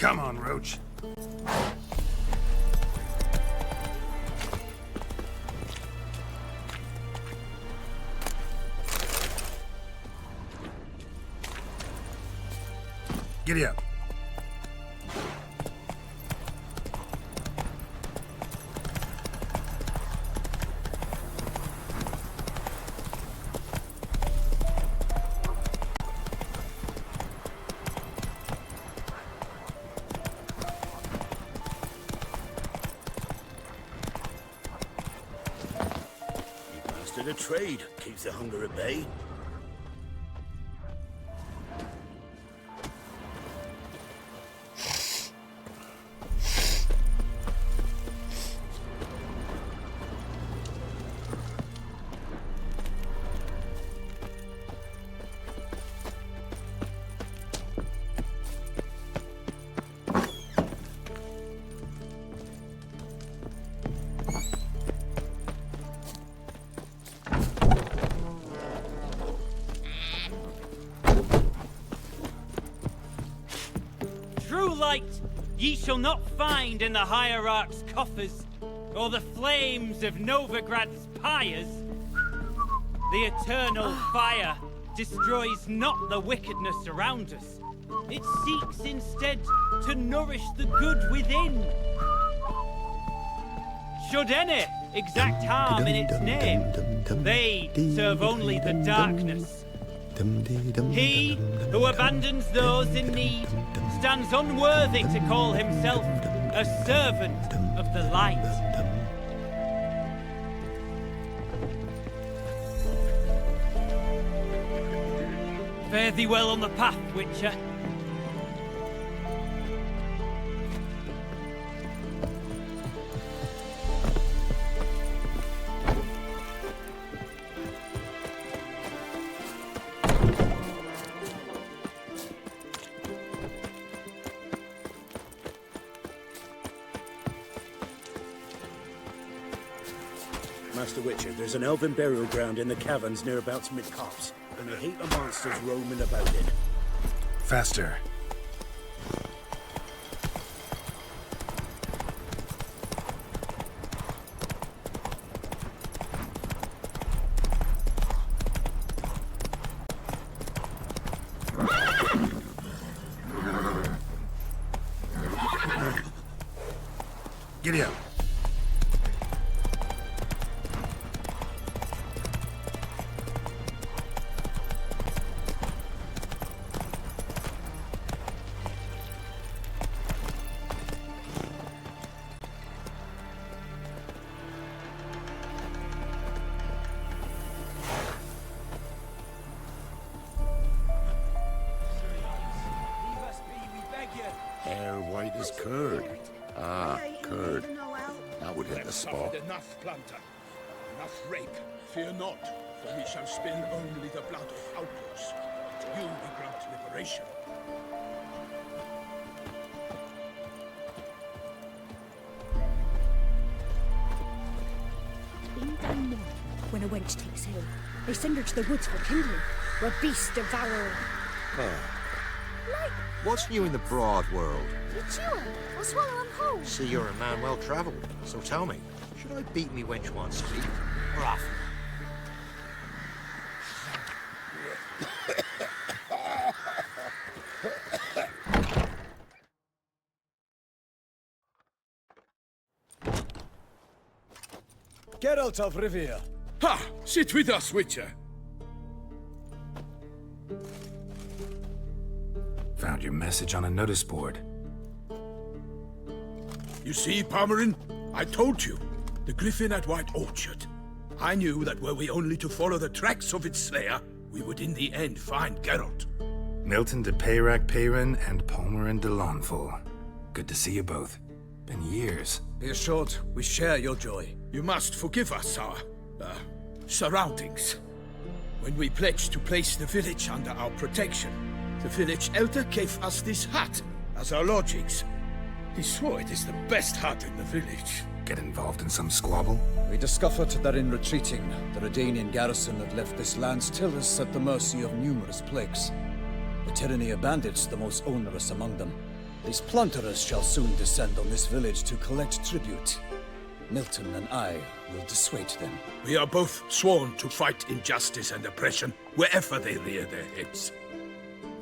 Come on, Roach. Giddy up. Mastered a trade, keeps the hunger at bay. True light ye shall not find in the hierarch's coffers, or the flames of Novigrad's pyres. The eternal fire destroys not the wickedness around us. It seeks instead to nourish the good within. Should any exact harm in its name, they serve only the darkness. He who abandons those in need stands unworthy to call himself a servant of the light. Fare thee well on the path, Witcher. Master Witcher, there's an elven burial ground in the caverns nearabouts mid-copse, and a heap of monsters roaming about it. Faster. Giddy up. Hair white as curd. Ah, curd. That would hit the spot. Enough plunder, enough rape. Fear not, for we shall spill only the blood of outlaws. To you we grant liberation. In Dunmore, when a wench takes ill, they send her to the woods for kindling, where beasts devour her. Like, what's new in the broad world? you chew her, or swallow them whole. See, you're a man well travelled, so tell me, should I beat me wench once a week, or often? Geralt of Rivia. Ha! Sit with us, Witcher. Found your message on a notice board. You see, Palmerin? I told you. The griffin at White Orchard. I knew that were we only to follow the tracks of its slayer, we would in the end find Geralt. Milton de Peyrac Peyrin and Palmerin de Lawnful. Good to see you both. Been years. Be assured, we share your joy. You must forgive us our, surroundings. When we pledged to place the village under our protection, the village elder gave us this hut as our lodgings. He swore it is the best hut in the village. Get involved in some squabble? We discovered that in retreating, the Redanian garrison had left this land still is at the mercy of numerous plagues. The tyranny of bandits, the most onerous among them. These plunderers shall soon descend on this village to collect tribute. Milton and I will dissuade them. We are both sworn to fight injustice and oppression wherever they rear their heads.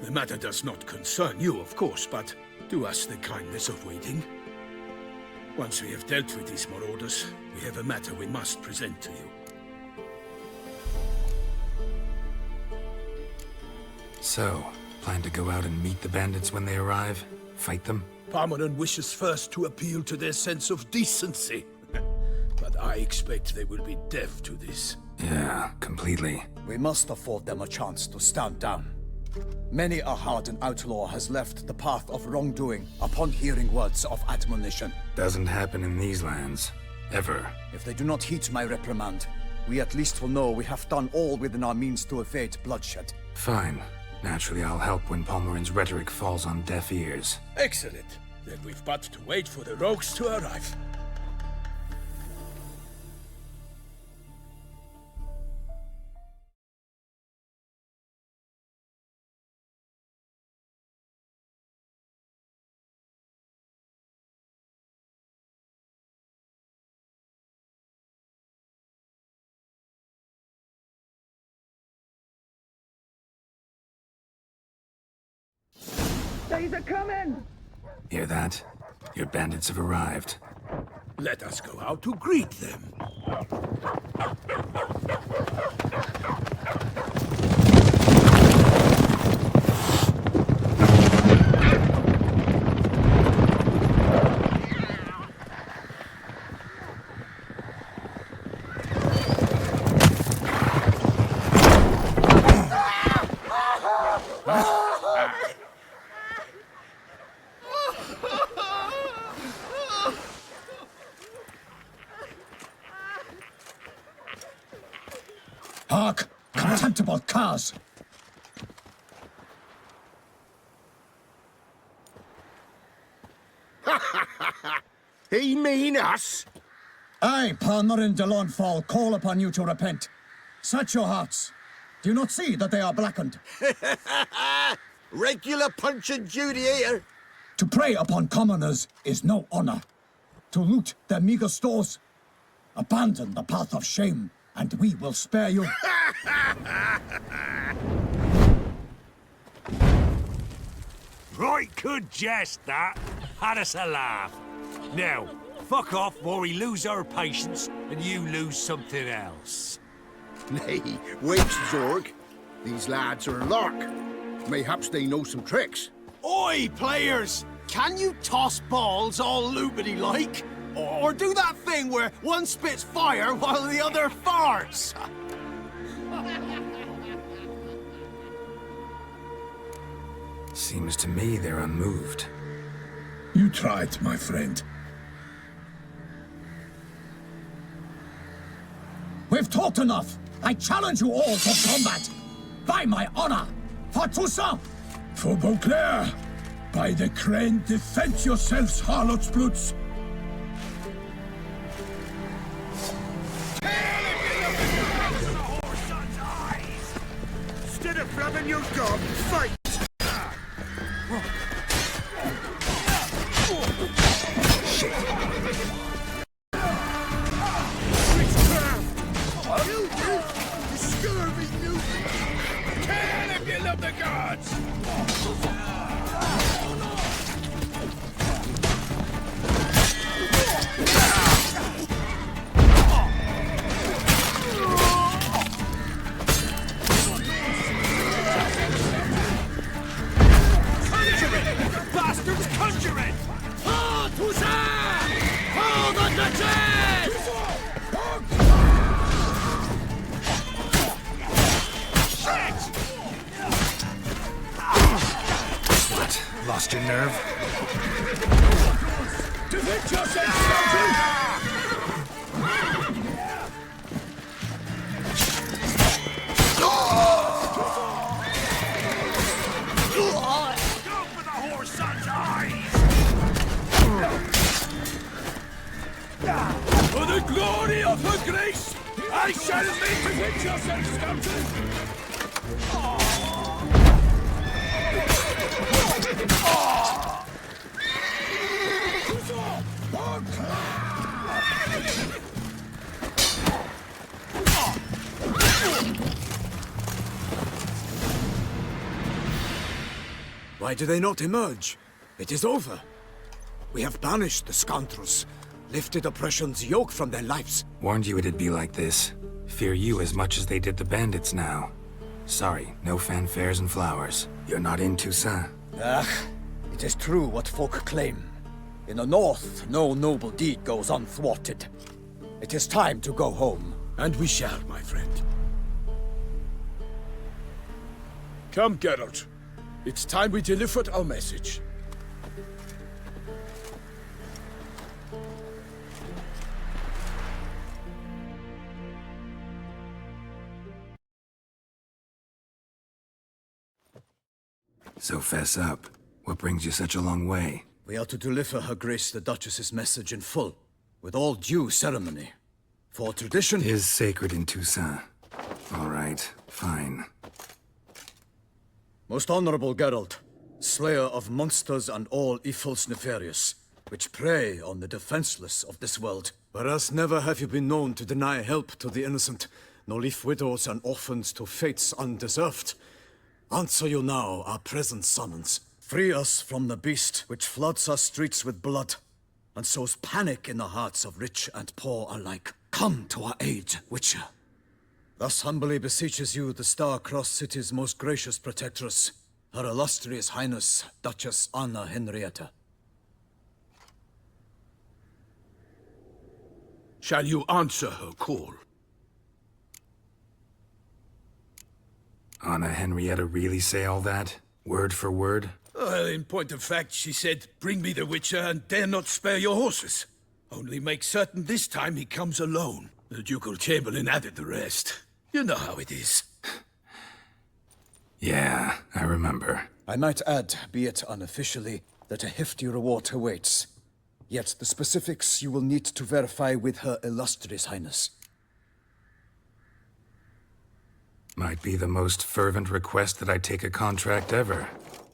The matter does not concern you, of course, but do us the kindness of waiting. Once we have dealt with these marauders, we have a matter we must present to you. So, plan to go out and meet the bandits when they arrive? Fight them? Parmeran wishes first to appeal to their sense of decency. But I expect they will be deaf to this. Yeah, completely. We must afford them a chance to stand down. Many a hardened outlaw has left the path of wrongdoing upon hearing words of admonition. Doesn't happen in these lands. Ever. If they do not heed my reprimand, we at least will know we have done all within our means to evade bloodshed. Fine. Naturally, I'll help when Palmerin's rhetoric falls on deaf ears. Excellent. Then we've but to wait for the rogues to arrive. Hear that? Your bandits have arrived. Let us go out to greet them. Hark! Contemptible curs! He mean us? I, Palmerin de Launfal, call upon you to repent. Search your hearts. Do you not see that they are blackened? Regular Punch and Judy here. To prey upon commoners is no honor. To loot their meager stores, abandon the path of shame, and we will spare you. Right good jest, that. Had us a laugh. Now, fuck off or we lose our patience and you lose something else. Nay, wait, Zorg. These lads are a lark. Mayhaps they know some tricks. Oi, players! Can you toss balls all loopity-like? Or do that thing where one spits fire while the other farts? Seems to me they're unmoved. You tried, my friend. We've talked enough. I challenge you all to combat. By my honor, for Toussaint. For Beauclair, by the crane, defend yourselves, harlots bloods. Instead of rubbing your gob, fight! Lost your nerve? Defend yourself, Scoundrel! Go for the horse son's eyes! For the glory of her grace, I shall make defend yourself, Scoundrel! Why do they not emerge? It is over. We have banished the scoundrels, lifted oppression's yoke from their lives. Warned you it'd be like this. Fear you as much as they did the bandits now. Sorry, no fanfares and flowers. You're not in Toussaint. It is true what folk claim. In the north, no noble deed goes unthwarted. It is time to go home. And we shall, my friend. Come, Geralt. It's time we delivered our message. So fess up. What brings you such a long way? We are to deliver Her Grace the Duchess's message in full, with all due ceremony. For tradition Is sacred in Toussaint. All right, fine. Most honorable Geralt, slayer of monsters and all evils nefarious, which prey on the defenseless of this world. Whereas never have you been known to deny help to the innocent, nor leave widows and orphans to fates undeserved. Answer you now our present summons. Free us from the beast which floods our streets with blood, and sows panic in the hearts of rich and poor alike. Come to our aid, Witcher. Thus humbly beseeches you the Star-Crossed City's most gracious protectress, Her Illustrious Highness, Duchess Anna Henrietta. Shall you answer her call? Anna Henrietta really say all that? Word for word? Well, in point of fact, she said, "Bring me the Witcher and dare not spare your horses. Only make certain this time he comes alone." The Ducal Chamberlain added the rest. You know how it is. Yeah, I remember. I might add, be it unofficially, that a hefty reward awaits. Yet the specifics you will need to verify with Her Illustrious Highness. Might be the most fervent request that I take a contract ever.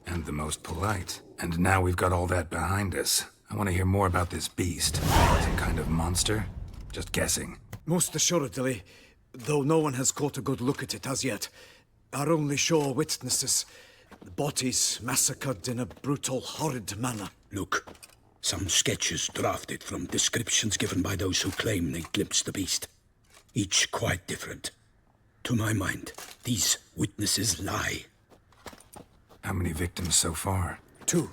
And the most polite. And now we've got all that behind us. I want to hear more about this beast. Some kind of monster? Just guessing. Most assuredly, though no one has caught a good look at it as yet. Our only sure witnesses. Bodies massacred in a brutal, horrid manner. Look, some sketches drafted from descriptions given by those who claim they glimpsed the beast. Each quite different. To my mind, these witnesses lie. How many victims so far? 2.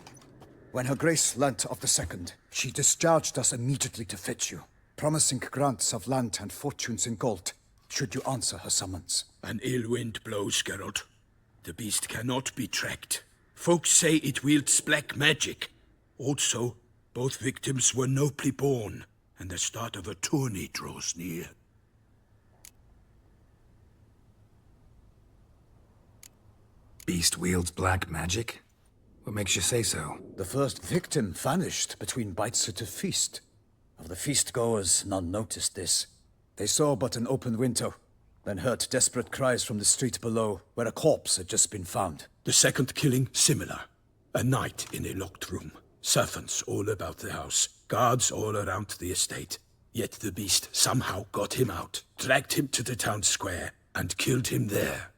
When Her Grace learnt of the second, she discharged us immediately to fetch you, promising grants of land and fortunes in gold, should you answer her summons. An ill wind blows, Geralt. The beast cannot be tracked. Folks say it wields black magic. Also, both victims were nobly born, and the start of a tourney draws near. Beast wields black magic? What makes you say so? The first victim vanished between bites at a feast. Of the feast-goers, none noticed this. They saw but an open window, then heard desperate cries from the street below, where a corpse had just been found. The second killing, similar. A night in a locked room. Servants all about the house. Guards all around the estate. Yet the beast somehow got him out, dragged him to the town square, and killed him there.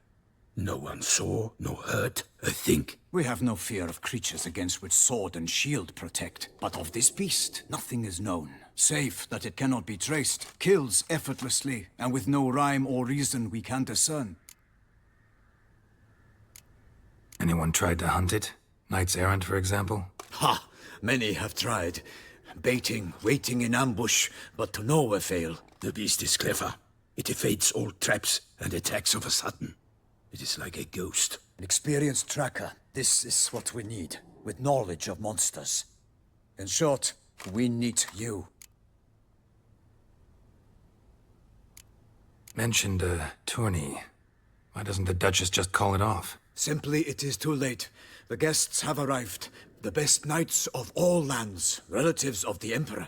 No one saw, nor heard a thing. We have no fear of creatures against which sword and shield protect. But of this beast, nothing is known. Save that it cannot be traced, kills effortlessly, and with no rhyme or reason we can discern. Anyone tried to hunt it? Knights errant, for example? Ha! Many have tried. Baiting, waiting in ambush, but to no avail. The beast is clever. It evades all traps and attacks of a sudden. It is like a ghost. An experienced tracker. This is what we need, with knowledge of monsters. In short, we need you. Mentioned a tourney. Why doesn't the Duchess just call it off? Simply, it is too late. The guests have arrived. The best knights of all lands, relatives of the Emperor.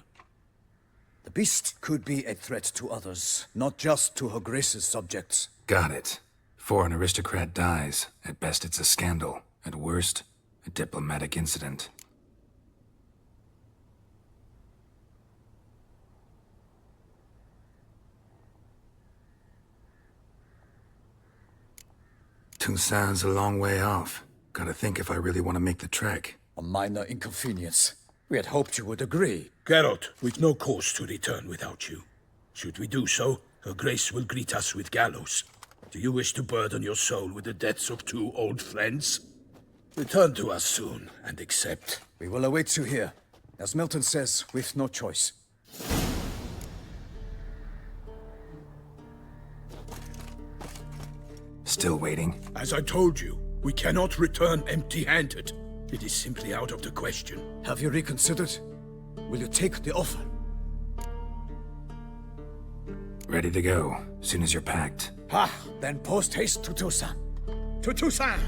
The beast could be a threat to others, not just to Her Grace's subjects. Got it. Before an aristocrat dies, at best it's a scandal. At worst, a diplomatic incident. Toussaint's a long way off. Gotta think if I really want to make the trek. A minor inconvenience. We had hoped you would agree. Geralt, we've no course to return without you. Should we do so, Her Grace will greet us with gallows. Do you wish to burden your soul with the deaths of 2 old friends? Return to us soon, and accept. We will await you here. As Milton says, we've no choice. Still waiting? As I told you, we cannot return empty-handed. It is simply out of the question. Have you reconsidered? Will you take the offer? Ready to go, soon as you're packed. Ha! Then post haste to Toussaint. To Toussaint!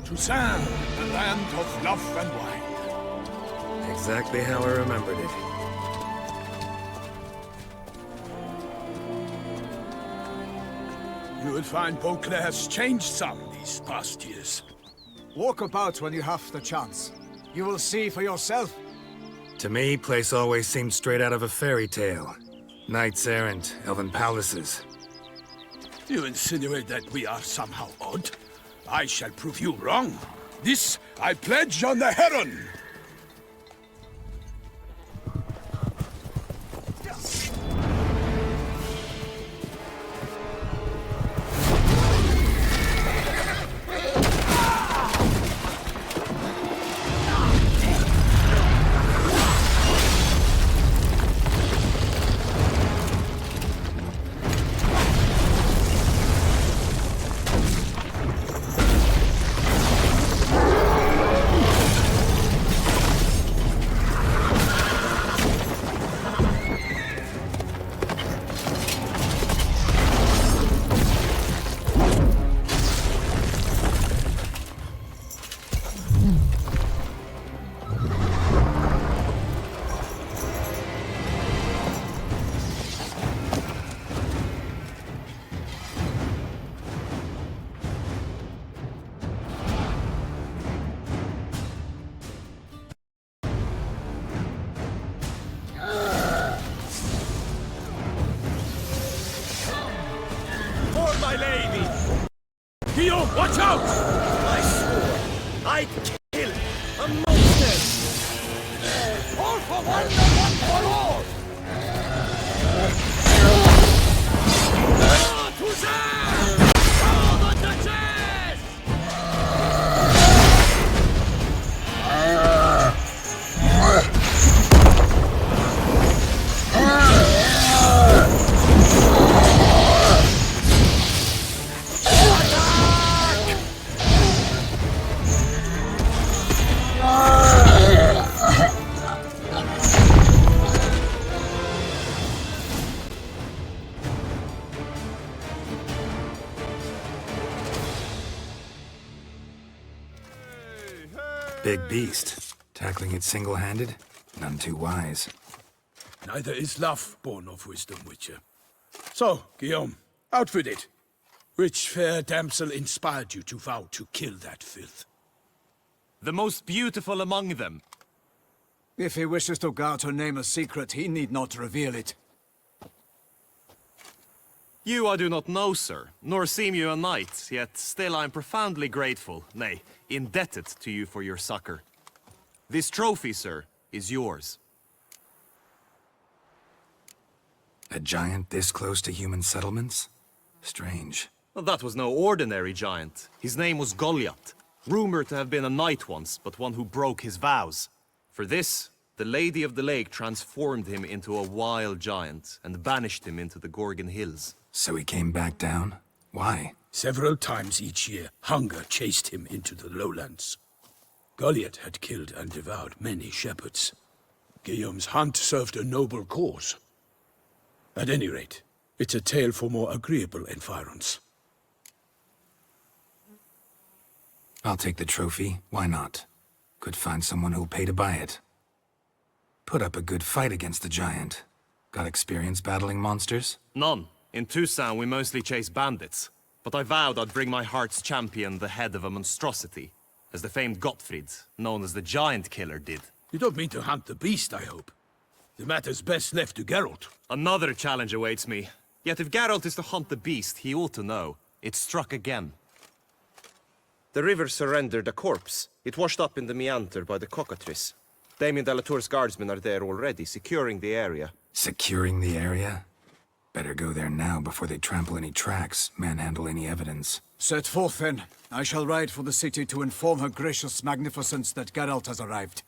Toussaint, the land of love and wine. Exactly how I remembered it. You will find Beauclair's changed some these past years. Walk about when you have the chance. You will see for yourself. To me, place always seemed straight out of a fairy tale. Knights errant, elven palaces. You insinuate that we are somehow odd? I shall prove you wrong. This I pledge on the Heron! Guillaume, watch out! I swore I'd kill a monster! All for one and one for all! Toussaint! Oh, the Duchess! Big beast. Tackling it single-handed? None too wise. Neither is love born of wisdom, Witcher. So, Guillaume, out with it. Which fair damsel inspired you to vow to kill that filth? The most beautiful among them. If he wishes to guard her name a secret, he need not reveal it. You I do not know, sir, nor seem you a knight, yet still I am profoundly grateful, nay, indebted to you for your succor. This trophy, sir, is yours. A giant this close to human settlements? Strange. Well, that was no ordinary giant. His name was Goliath, rumored to have been a knight once, but one who broke his vows. For this, the Lady of the Lake transformed him into a wild giant and banished him into the Gorgon Hills. So he came back down? Why? Several times each year, hunger chased him into the lowlands. Goliath had killed and devoured many shepherds. Guillaume's hunt served a noble cause. At any rate, it's a tale for more agreeable environs. I'll take the trophy. Why not? Could find someone who'll pay to buy it. Put up a good fight against the giant. Got experience battling monsters? None. In Toussaint, we mostly chase bandits. But I vowed I'd bring my heart's champion the head of a monstrosity, as the famed Gottfried, known as the Giant Killer, did. You don't mean to hunt the beast, I hope. The matter's best left to Geralt. Another challenge awaits me. Yet if Geralt is to hunt the beast, he ought to know. It struck again. The river surrendered a corpse. It washed up in the meander by the cockatrice. Damien de la Tour's guardsmen are there already, securing the area. Securing the area? Better go there now before they trample any tracks, manhandle any evidence. Set forth, then. I shall ride for the city to inform her gracious magnificence that Geralt has arrived.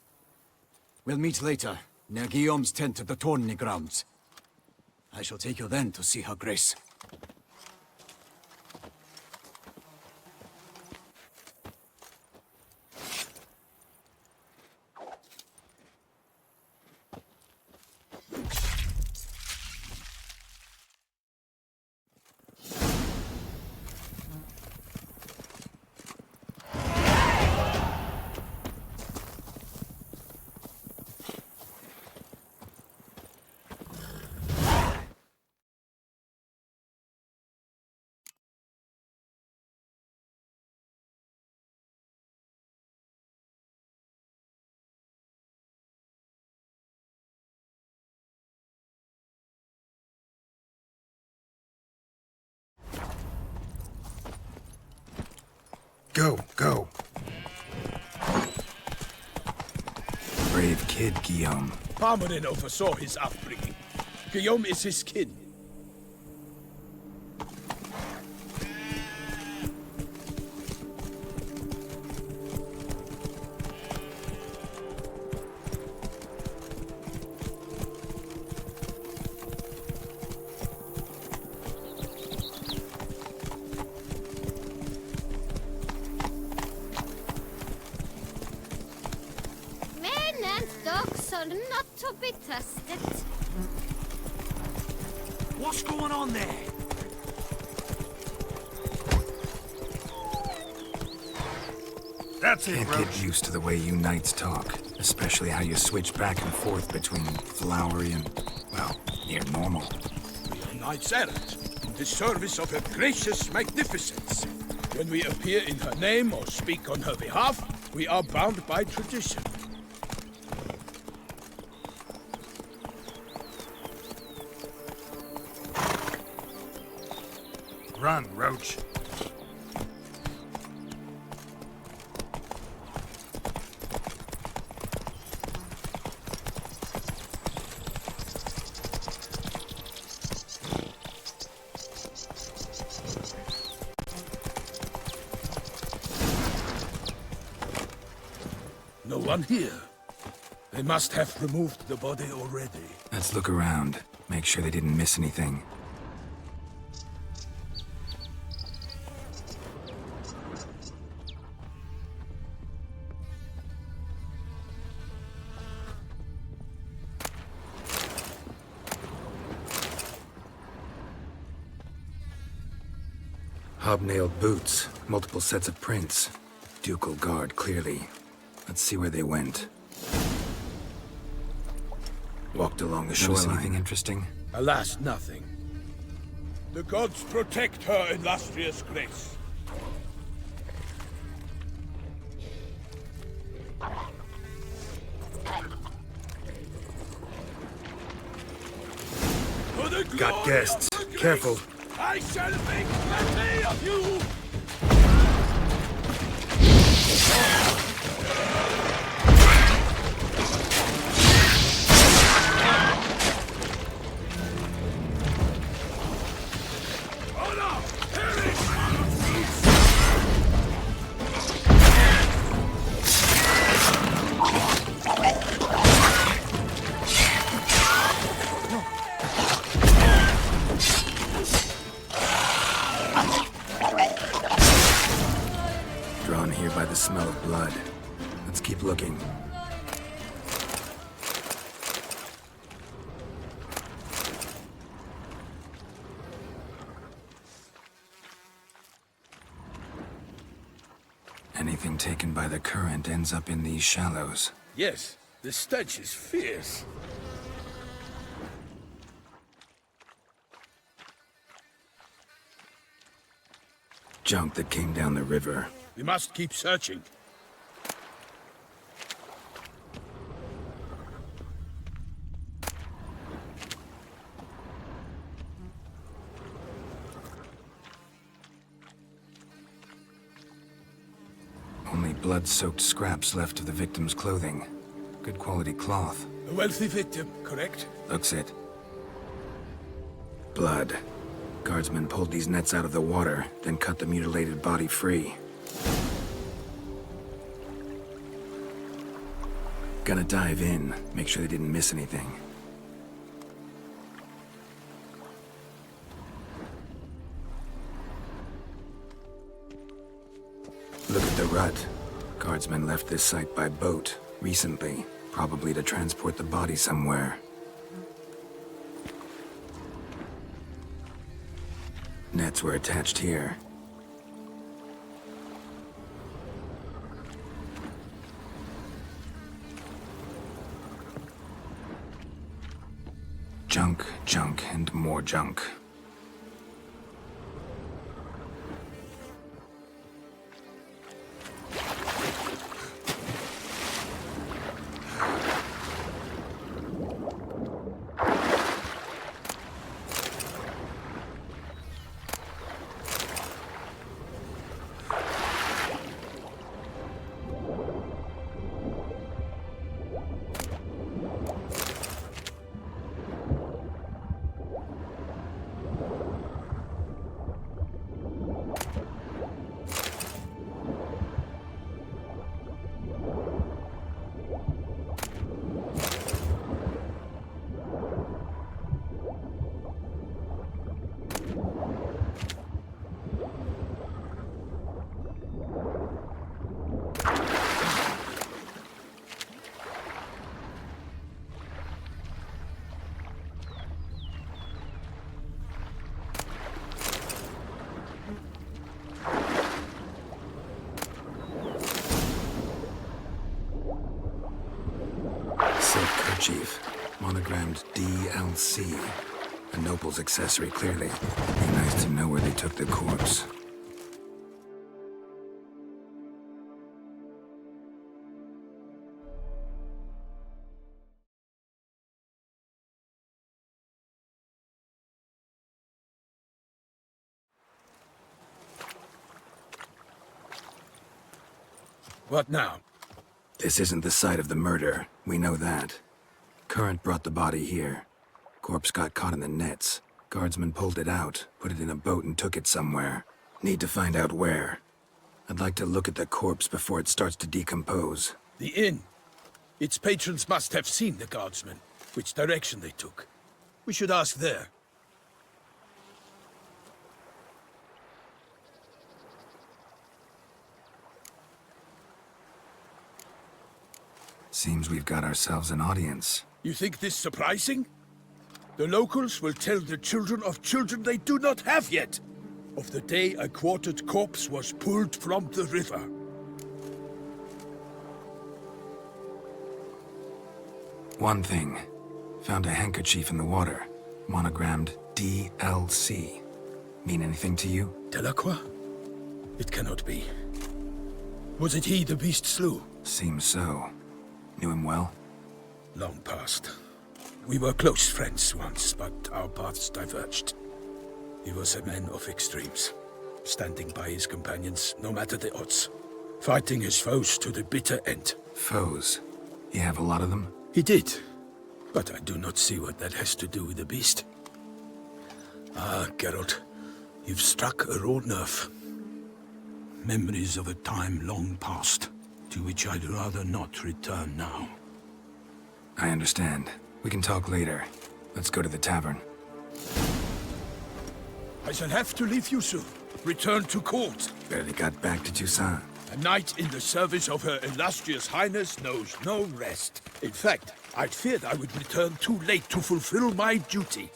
We'll meet later, near Guillaume's tent at the tourney grounds. I shall take you then to see her grace. Go, go. Brave kid, Guillaume. Parmanin oversaw his upbringing. Guillaume is his kin. Dogs are not to be trusted. What's going on there? That's it, Can't Roach. get used to the way you knights talk, especially how you switch back and forth between flowery and, well, near normal. We are knights errant, in the service of her gracious magnificence. When we appear in her name or speak on her behalf, we are bound by tradition. Run, Roach. one here. They must have removed the body already. Let's look around. Make sure they didn't miss anything. Hobnailed boots, multiple sets of prints. Ducal guard, clearly. Let's see where they went. Walked along the shoreline. Anything interesting? Alas, nothing. The gods protect her illustrious grace. Got guests. Careful. I shall make plenty of you! Drawn here by the smell of blood. Let's keep looking. Anything taken by the current ends up in these shallows. Yes, the stench is fierce. Junk that came down the river. We must keep searching. Only blood-soaked scraps left of the victim's clothing. Good quality cloth. A wealthy victim, correct? Looks it. Blood. Guardsmen pulled these nets out of the water, then cut the mutilated body free. Gonna dive in, make sure they didn't miss anything. Look at the rut. Guardsmen left this site by boat, recently, probably to transport the body somewhere. Nets were attached here. Junk, junk, and more junk. Chief. Monogrammed DLC. A noble's accessory, clearly. Be nice to know where they took the corpse. What now? This isn't the site of the murder. We know that. Current brought the body here. Corpse got caught in the nets. Guardsmen pulled it out, put it in a boat and took it somewhere. Need to find out where. I'd like to look at the corpse before it starts to decompose. The inn. Its patrons must have seen the guardsmen, which direction they took. We should ask there. Seems we've got ourselves an audience. You think this surprising? The locals will tell the children of children they do not have yet, of the day a quartered corpse was pulled from the river. One thing. Found a handkerchief in the water. Monogrammed DLC. Mean anything to you? Delacroix? It cannot be. Was it he the beast slew? Seems so. Knew him well? Long past. We were close friends once, but our paths diverged. He was a man of extremes, standing by his companions, no matter the odds. Fighting his foes to the bitter end. Foes? You have a lot of them? He did, but I do not see what that has to do with the beast. Ah, Geralt, you've struck a raw nerve. Memories of a time long past, to which I'd rather not return now. I understand. We can talk later. Let's go to the tavern. I shall have to leave you soon. Return to court. Barely got back to Toussaint. A knight in the service of Her Illustrious Highness knows no rest. In fact, I'd feared I would return too late to fulfill my duty.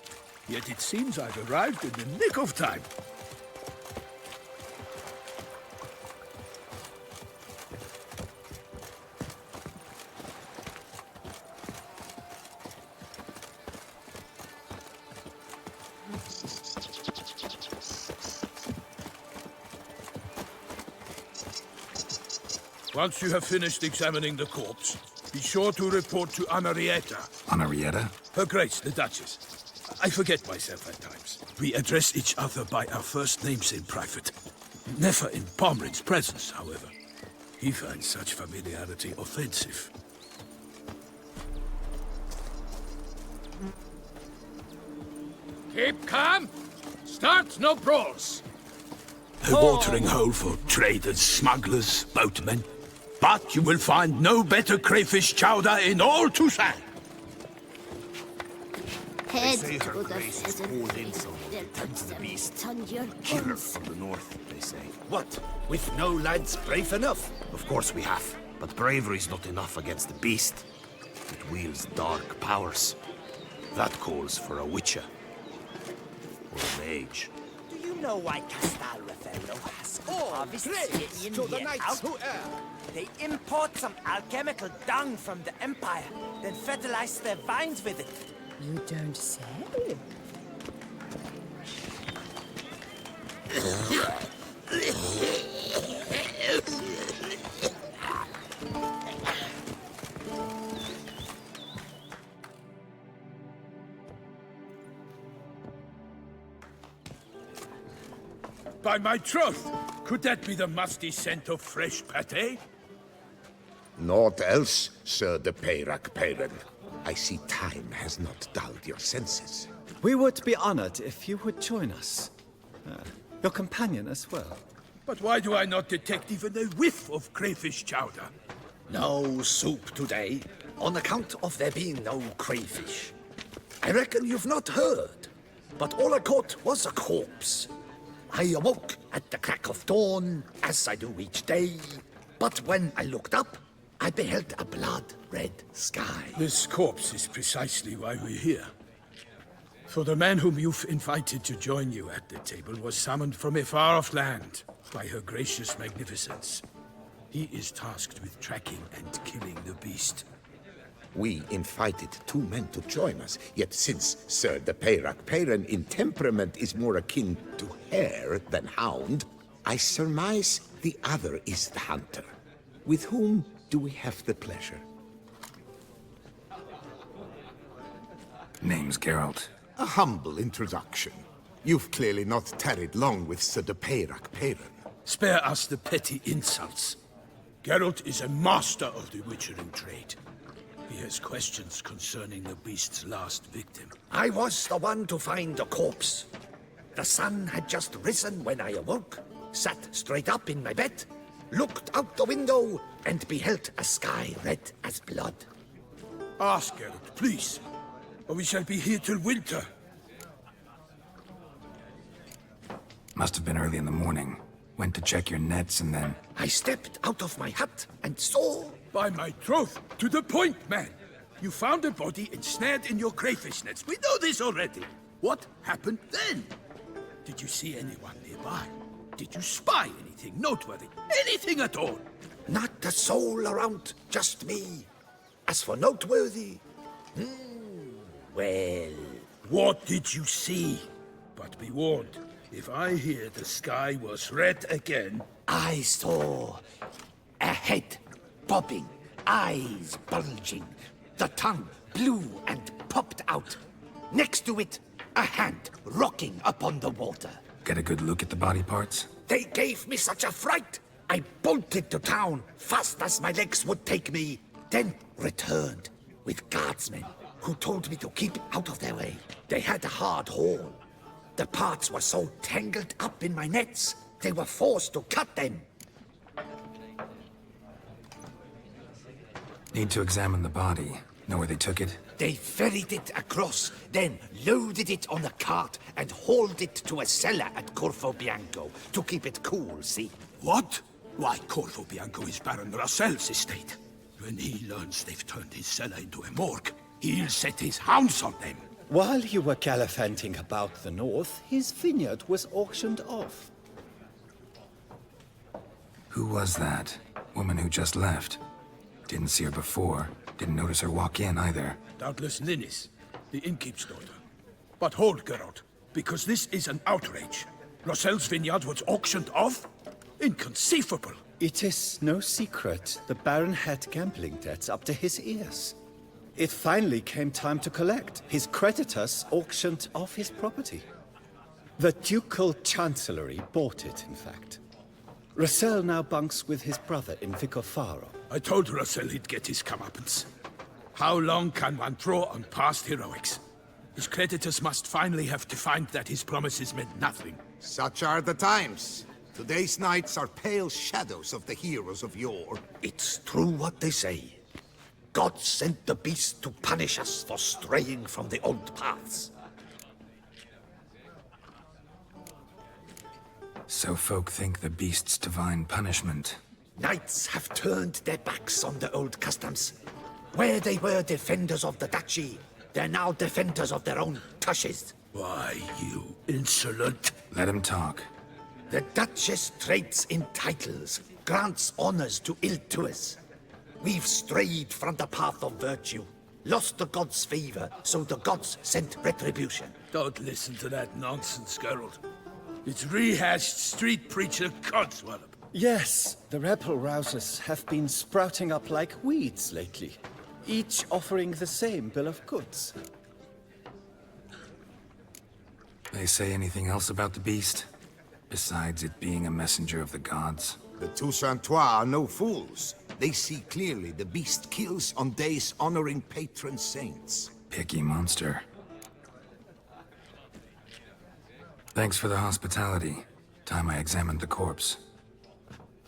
Yet it seems I've arrived in the nick of time. Once you have finished examining the corpse, be sure to report to Anarietta. Anarietta? Her Grace, the Duchess. I forget myself at times. We address each other by our first names in private. Never in Pomrin's presence, however. He finds such familiarity offensive. Keep calm. Start no brawls. A watering hole for traders, smugglers, boatmen. But you will find no better crayfish chowder in all Toussaint. Head They say to her the grace is pheasant. old insult, tends to the beast. On your Killer guns. from the north, they say. What? With no lads brave enough? Of course we have, but bravery's not enough against the beast. It wields dark powers. That calls for a witcher. Or a mage. Do you know why Castel Raffaello has harvested Praise in to the here knights out? who err. They import some alchemical dung from the Empire, then fertilize their vines with it. You don't say? By my troth, could that be the musty scent of fresh pâté? Naught else, Sir de Peyrac Peyran. I see time has not dulled your senses. We would be honored if you would join us. Your companion as well. But why do I not detect even a whiff of crayfish chowder? No soup today, on account of there being no crayfish. I reckon you've not heard, but all I caught was a corpse. I awoke at the crack of dawn, as I do each day. But when I looked up, I beheld a blood-red sky. This corpse is precisely why we're here. For the man whom you've invited to join you at the table was summoned from a far-off land by her gracious magnificence. He is tasked with tracking and killing the beast. We invited two men to join us, yet since Sir de Peyrac Peyran in temperament is more akin to hare than hound, I surmise the other is the hunter. With whom do we have the pleasure? Name's Geralt. A humble introduction. You've clearly not tarried long with Sir de Peyrac Peyran. Spare us the petty insults. Geralt is a master of the witchering trade. He has questions concerning the beast's last victim. I was the one to find the corpse. The sun had just risen when I awoke, sat straight up in my bed, looked out the window, and beheld a sky red as blood. Ask Geralt, please, or we shall be here till winter. Must have been early in the morning. Went to check your nets and then... I stepped out of my hut and saw... By my troth, to the point, man. You found a body ensnared in your crayfish nets. We know this already. What happened then? Did you see anyone nearby? Did you spy anything noteworthy? Anything at all? Not a soul around, just me. As for noteworthy... well... What did you see? But be warned, if I hear the sky was red again... I saw a head bobbing, eyes bulging, the tongue blue and popped out. Next to it, a hand rocking upon the water. Get a good look at the body parts? They gave me such a fright. I bolted to town fast as my legs would take me, then returned with guardsmen who told me to keep out of their way. They had a hard haul. The parts were so tangled up in my nets, they were forced to cut them. Need to examine the body. Know where they took it? They ferried it across, then loaded it on a cart and hauled it to a cellar at Corvo Bianco to keep it cool, see? What? Why, Corvo Bianco is Baron Russell's estate. When he learns they've turned his cellar into a morgue, he'll set his hounds on them. While you were gallivanting about the north, his vineyard was auctioned off. Who was that? Woman who just left. Didn't see her before. Didn't notice her walk in either. Doubtless Linnis, the innkeep's daughter. But hold, Geralt, because this is an outrage. Russell's vineyard was auctioned off? Inconceivable. It is no secret the Baron had gambling debts up to his ears. It finally came time to collect. His creditors auctioned off his property. The Ducal Chancellery bought it, in fact. Russell now bunks with his brother in Vicofaro. I told Russell he'd get his comeuppance. How long can one draw on past heroics? His creditors must finally have to find that his promises meant nothing. Such are the times. Today's knights are pale shadows of the heroes of yore. It's true what they say. God sent the beast to punish us for straying from the old paths. So folk think the beast's divine punishment. Knights have turned their backs on the old customs. Where they were defenders of the duchy, they're now defenders of their own tushes. Why, you insolent... Let him talk. The Duchess trades in titles, grants honors to ill-doers. We've strayed from the path of virtue, lost the gods' favor, so the gods sent retribution. Don't listen to that nonsense, Geralt. It's rehashed street preacher codswallop. Yes, the rebel rousers have been sprouting up like weeds lately, each offering the same bill of goods. They say anything else about the beast? Besides it being a messenger of the gods? The Toussaintois are no fools. They see clearly the beast kills on days honoring patron saints. Picky monster. Thanks for the hospitality. Time I examined the corpse.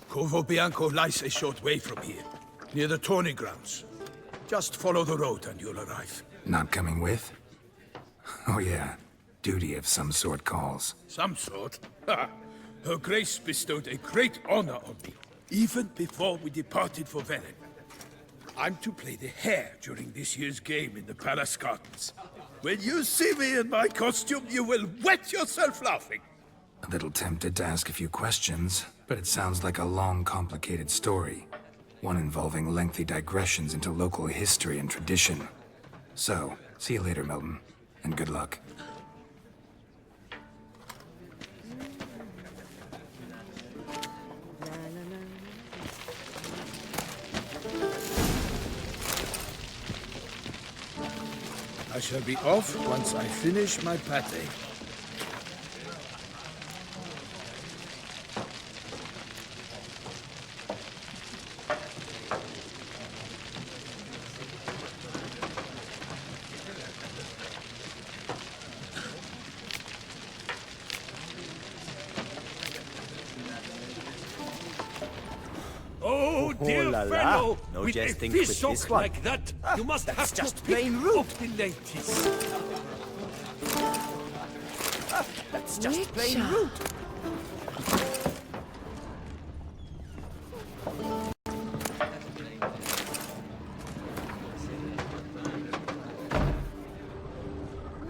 Corvo Bianco lies a short way from here, near the tourney grounds. Just follow the road and you'll arrive. Not coming with? Oh yeah, duty of some sort calls. Some sort? Ha! Her Grace bestowed a great honor on me, even before we departed for Velen. I'm to play the hare during this year's game in the Palace Gardens. When you see me in my costume, you will wet yourself laughing. A little tempted to ask a few questions, but it sounds like a long, complicated story. One involving lengthy digressions into local history and tradition. So, see you later, Milton, and good luck. I shall be off once I finish my pate. Oh, dear la la. fellow! No with a jesting fish with hook this one. like that, you must that's have just to plain pick rude. up the ladies. That's just plain rude.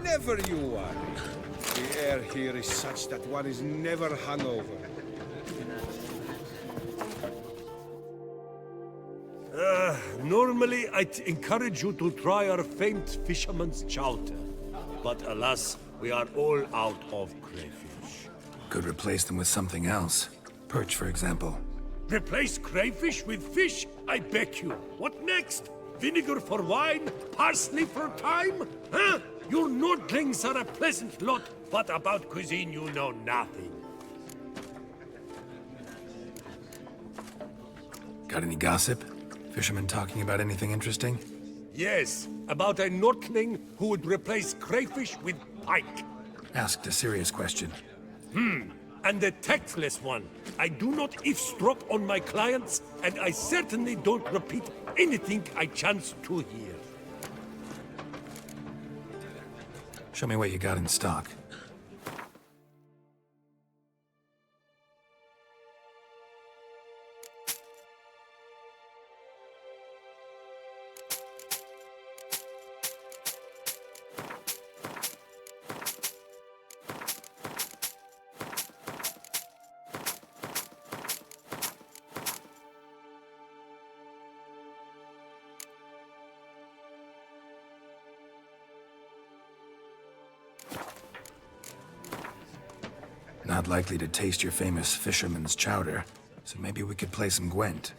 Never you worry. The air here is such that one is never hungover. Normally, I'd encourage you to try our famed fisherman's chowder. But alas, we are all out of crayfish. Could replace them with something else. Perch, for example. Replace crayfish with fish? I beg you. What next? Vinegar for wine? Parsley for thyme? Huh? Your Nordlings are a pleasant lot, but about cuisine you know nothing. Got any gossip? Fishermen talking about anything interesting? Yes, about a Nordling who would replace crayfish with pike. Asked a serious question. And a tactless one. I do not eavesdrop on my clients, and I certainly don't repeat anything I chance to hear. Show me what you got in stock. Not likely to taste your famous fisherman's chowder, so maybe we could play some Gwent.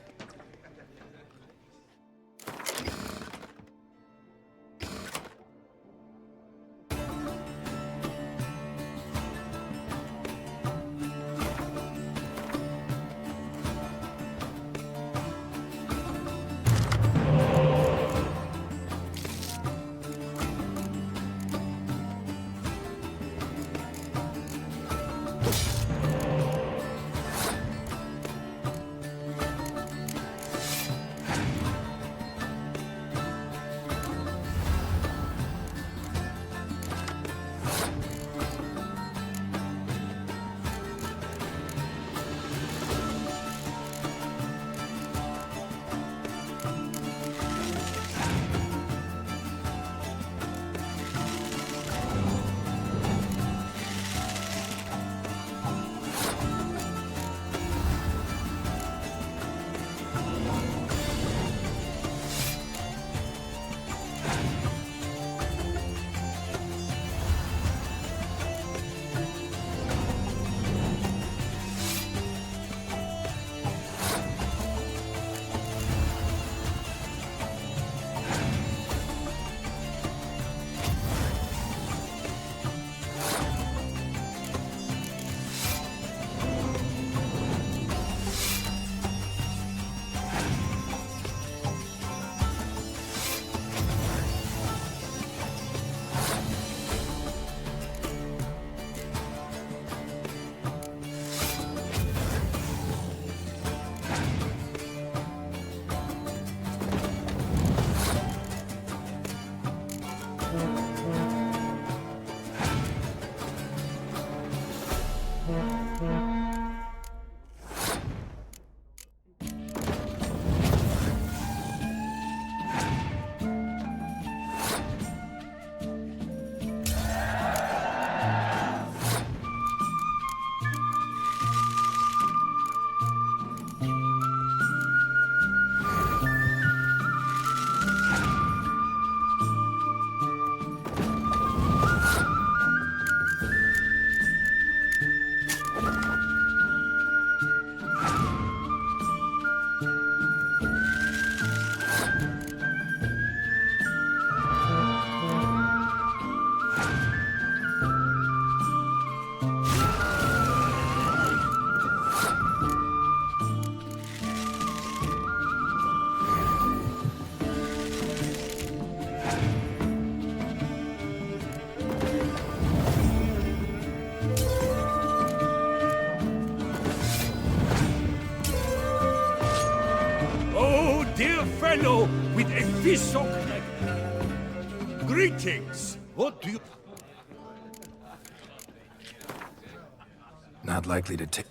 fellow with a fish so Greetings! What do you... Not likely to take...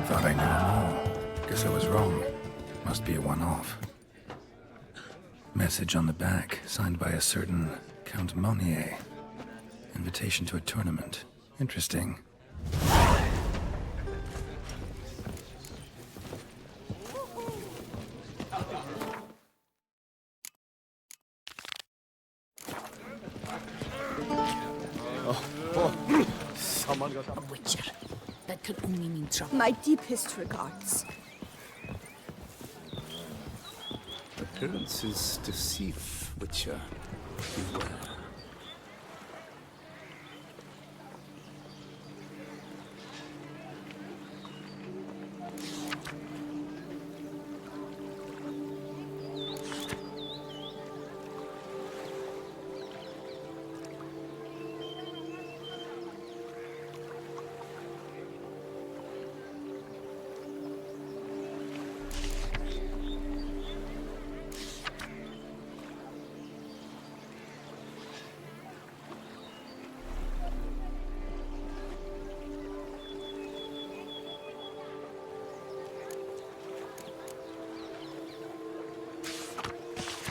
Thought I knew them all. Guess I was wrong. Must be a one-off. Message on the back, signed by a certain Count Monnier. Invitation to a tournament. Interesting. Someone got a witcher. That could only mean trouble. My deepest regards. Appearances deceive, Witcher. Beware.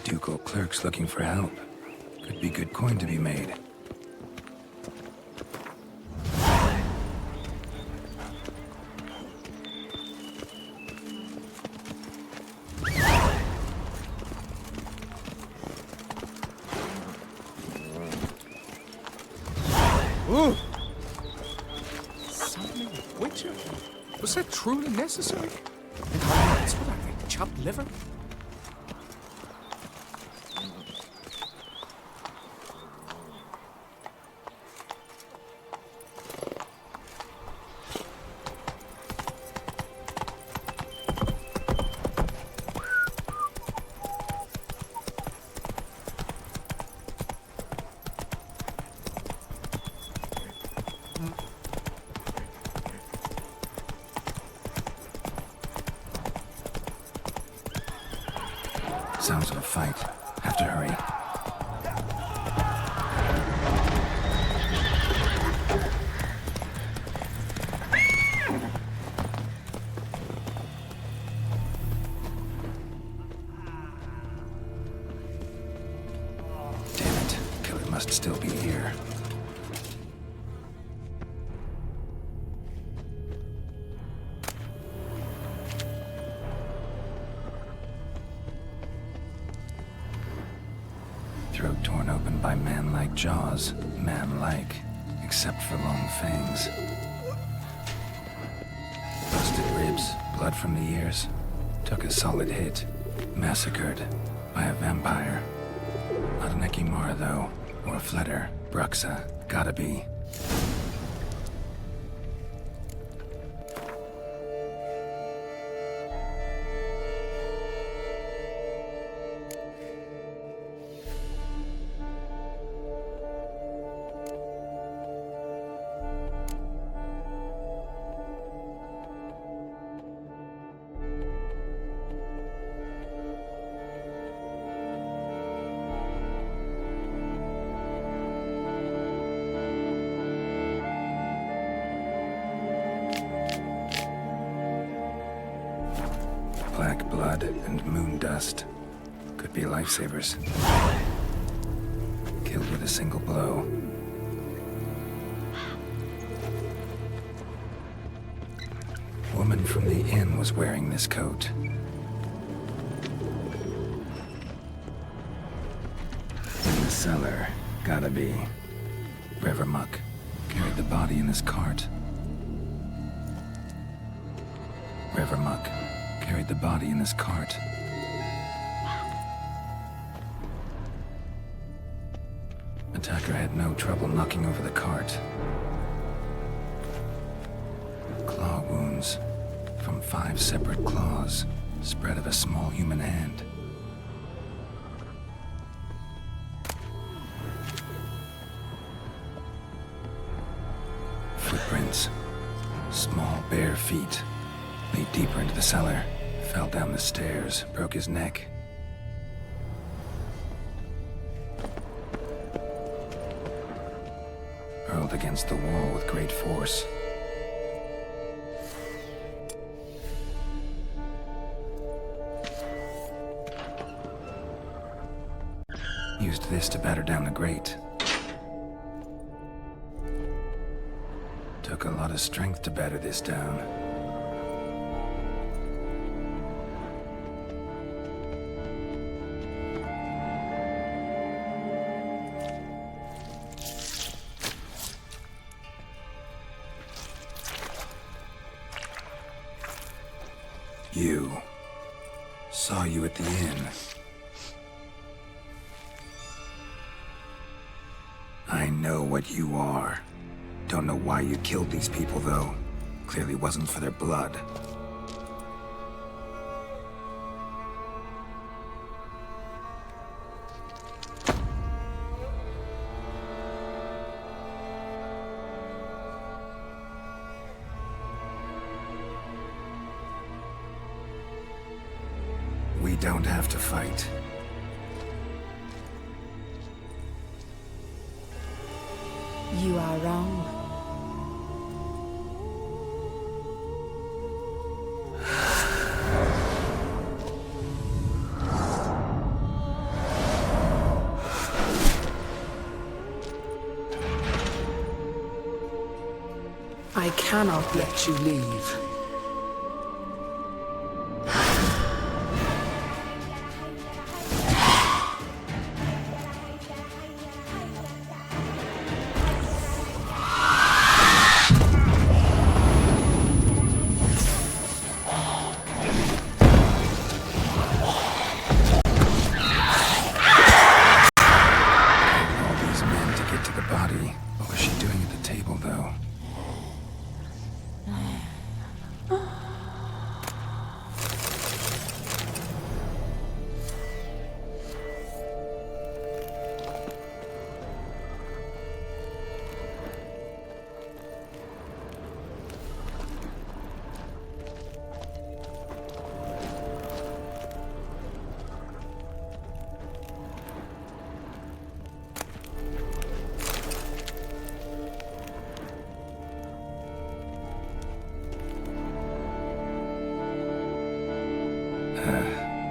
Ducal clerks looking for help. Could be good coin to be made. Ooh! Suddenly, Witcher? Was that truly necessary? And how that's for that chopped liver? Sounds of a fight. Have to hurry. Damn it. Killer must still be here. Throat torn open by man-like jaws. Man-like, except for long fangs. Busted ribs, blood from the ears. Took a solid hit. Massacred by a vampire. Not an Ekimara, though. Or a Fletter. Bruxa. Gotta be. Black blood and moon dust. Could be lifesavers. Killed with a single blow. Woman from the inn was wearing this coat. In the cellar, gotta be. Revermuck carried the body in his cart. Revermuck carried the body in his cart. Attacker had no trouble knocking over the cart. Claw wounds from 5 separate claws, spread of a small human hand. Footprints. Small, bare feet. Lead deeper into the cellar. Fell down the stairs, broke his neck. Hurled against the wall with great force. Used this to batter down the grate. Took a lot of strength to batter this down. You. Saw you at the inn. I know what you are. Don't know why you killed these people, though. Clearly wasn't for their blood. We don't have to fight. You are wrong. I cannot let you leave.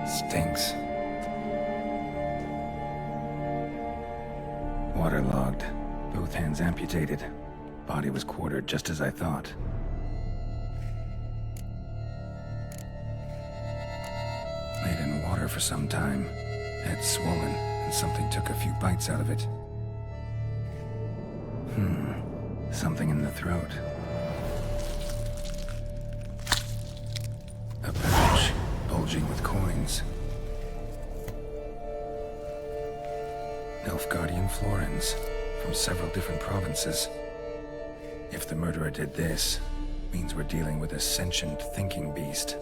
Stinks. Waterlogged. Both hands amputated. Body was quartered just as I thought. Laid in water for some time. Head swollen, and something took a few bites out of it. Something in the throat. A pouch, bulging with coins. Nilfgaardian florins, from several different provinces. If the murderer did this, means we're dealing with a sentient thinking beast.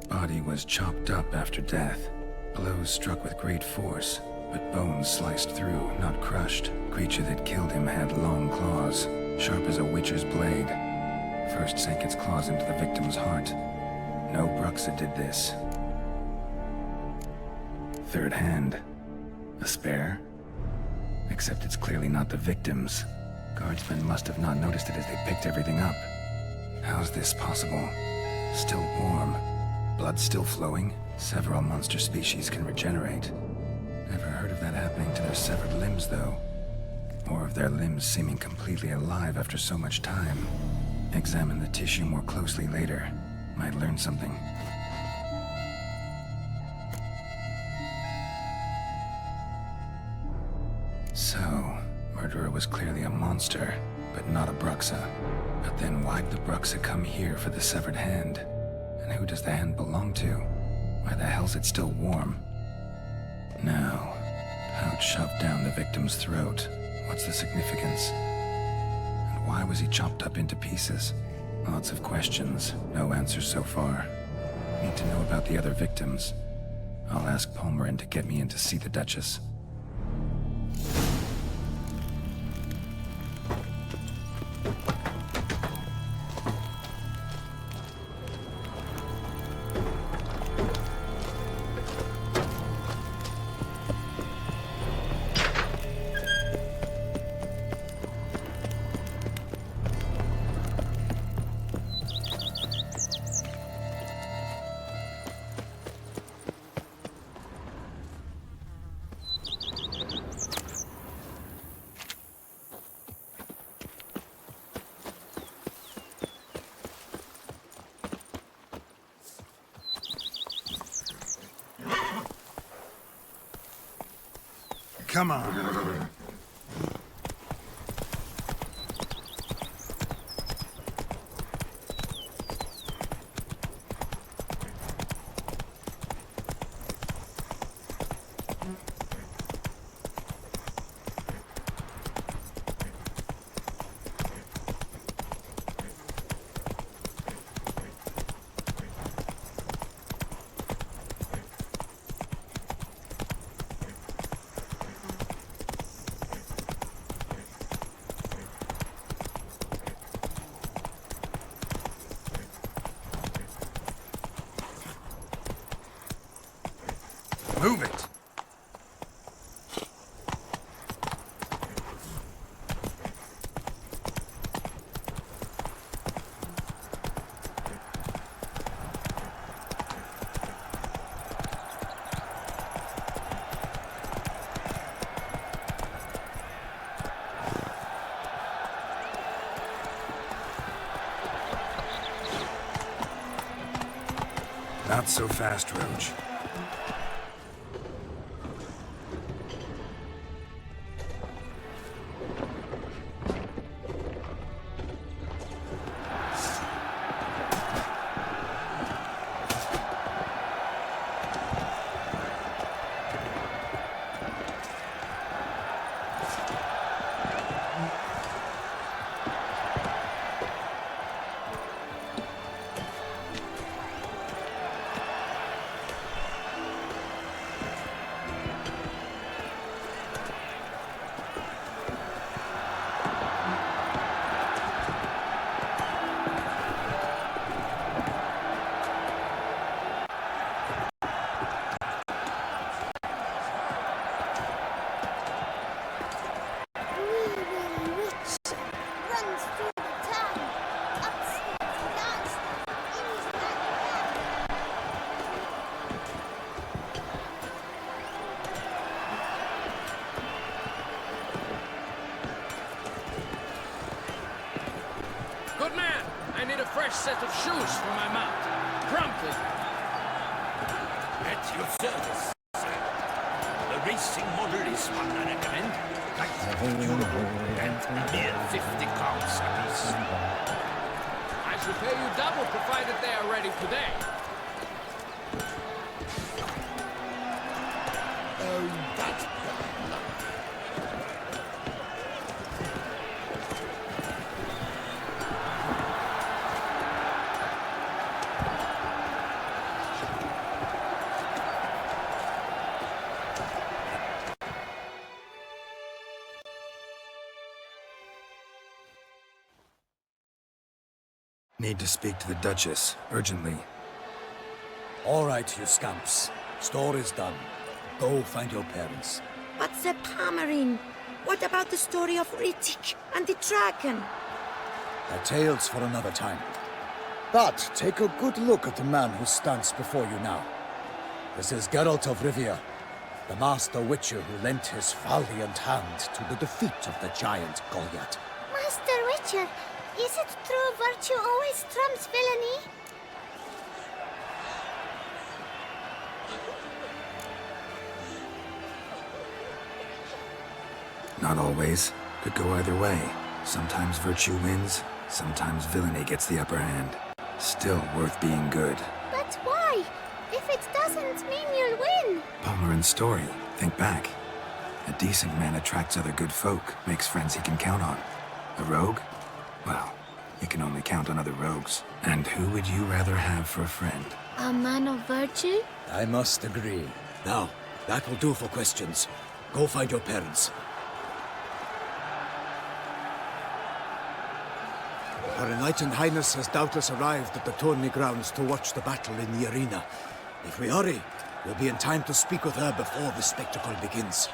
Body was chopped up after death. Blows struck with great force, but bones sliced through, not crushed. Creature that killed him had long claws, sharp as a witcher's blade. First sank its claws into the victim's heart. No Bruxa did this. Third hand. A spare? Except it's clearly not the victim's. Guardsmen must have not noticed it as they picked everything up. How's this possible? Still warm. Blood still flowing. Several monster species can regenerate. Never heard of that happening to their severed limbs, though. Or of their limbs seeming completely alive after so much time. Examine the tissue more closely later. Might learn something. So, murderer was clearly a monster, but not a Bruxa. But then why'd the Bruxa come here for the severed hand? And who does the hand belong to? Why the hell's it still warm? Now, pouch shoved down the victim's throat. What's the significance? And why was he chopped up into pieces? Lots of questions, no answers so far. Need to know about the other victims. I'll ask Palmerin to get me in to see the Duchess. Come on. Move it! Not so fast, Roach. Good man! I need a fresh set of shoes for my mount. Promptly! At your service, sir. The racing model is one I recommend. Like €1 and a mere 50 crowns apiece. I shall pay you double provided they are ready today. Oh, that's Need to speak to the Duchess, urgently. All right, you scamps. Store is done. Go find your parents. But Sir Palmerin, What about the story of Ritik and the dragon? Our tales for another time. But take a good look at the man who stands before you now. This is Geralt of Rivia, the master witcher who lent his valiant hand to the defeat of the giant Goliath. Master Witcher, is it true virtue always trumps villainy? Not always. Could go either way. Sometimes virtue wins, sometimes villainy gets the upper hand. Still worth being good. But why? If it doesn't mean you'll win. Palmerin's story. Think back. A decent man attracts other good folk, makes friends he can count on. A rogue? Well, you can only count on other rogues. And who would you rather have for a friend? A man of virtue? I must agree. Now, that will do for questions. Go find your parents. Her Enlightened Highness has doubtless arrived at the tourney grounds to watch the battle in the arena. If we hurry, we'll be in time to speak with her before the spectacle begins.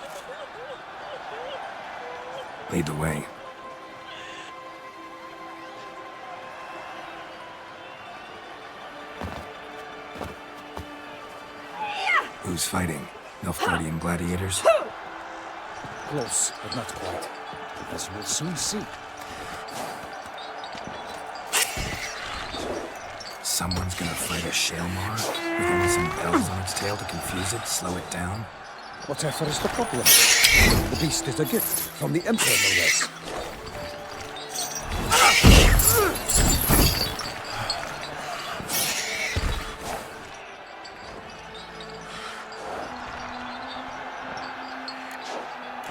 Lead the way. Who's fighting? Nilfgaardian gladiators? Close, but not quite. As we'll soon see. Someone's gonna fight a Shaelmar with only some bells on its tail to confuse it, slow it down? Whatever is the problem? The beast is a gift from the Emperor, no less.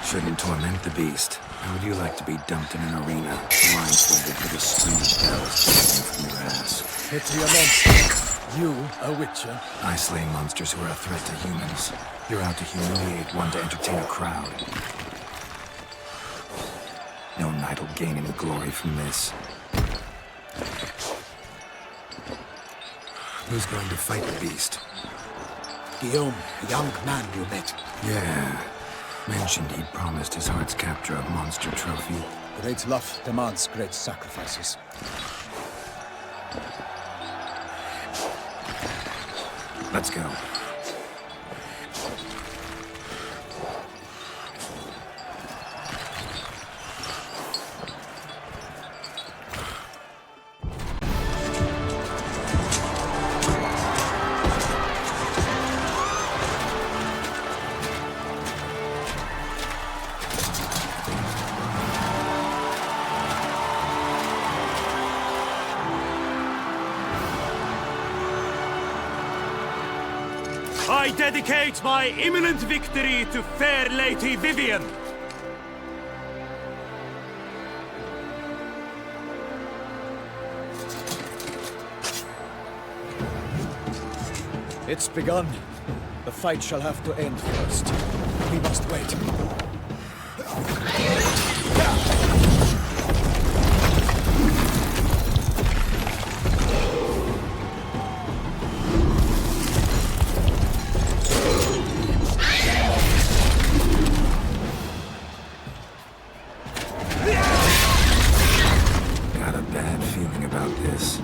Shouldn't torment the beast. How would you like to be dumped in an arena, blindfolded with a string of bells bursting from your ass? Pity a monster. You, a witcher. I slay monsters who are a threat to humans. You're out to humiliate one to entertain a crowd. No knight will gain any glory from this. Who's going to fight the beast? Guillaume, a young man you met. Yeah. Mentioned he'd promised his heart's capture a monster trophy. Great love demands great sacrifices. Let's go. I dedicate my imminent victory to fair Lady Vivian. It's begun. The fight shall have to end first. We must wait. Got a bad feeling about this.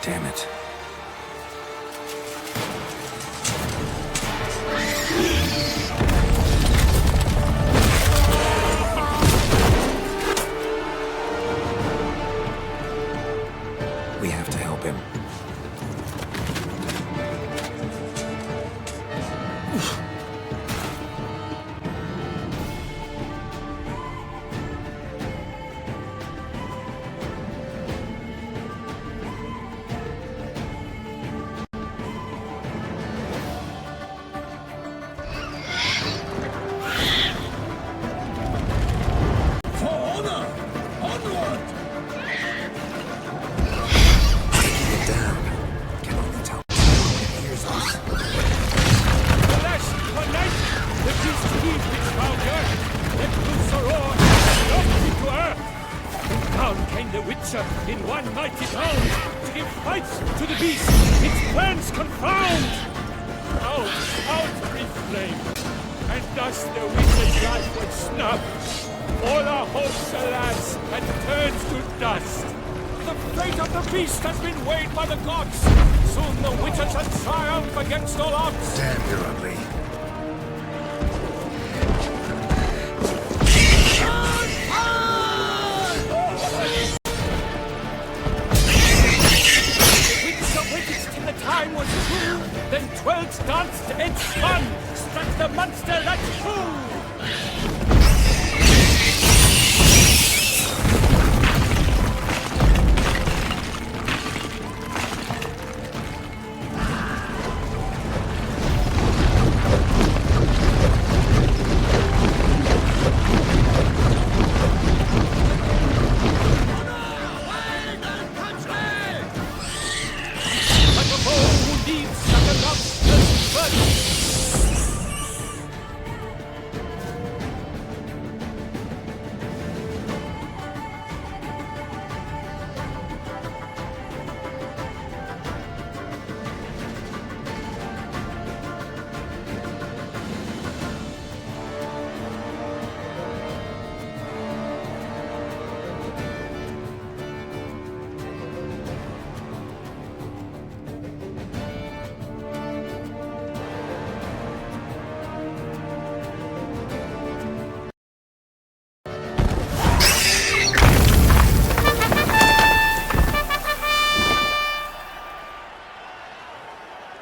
Damn it. We have to help him. For honor! Onward! Get down. one mighty hound to give fight to the beast, its plans confound! Out, out, brief flame, and thus the witch's life would snub. All our hopes, alas, had turned to dust. The fate of the beast has been weighed by the gods. Soon the witcher shall triumph against all odds. Damn, you're ugly. Till the time was through, then 12 danced and spun, struck the monster at full.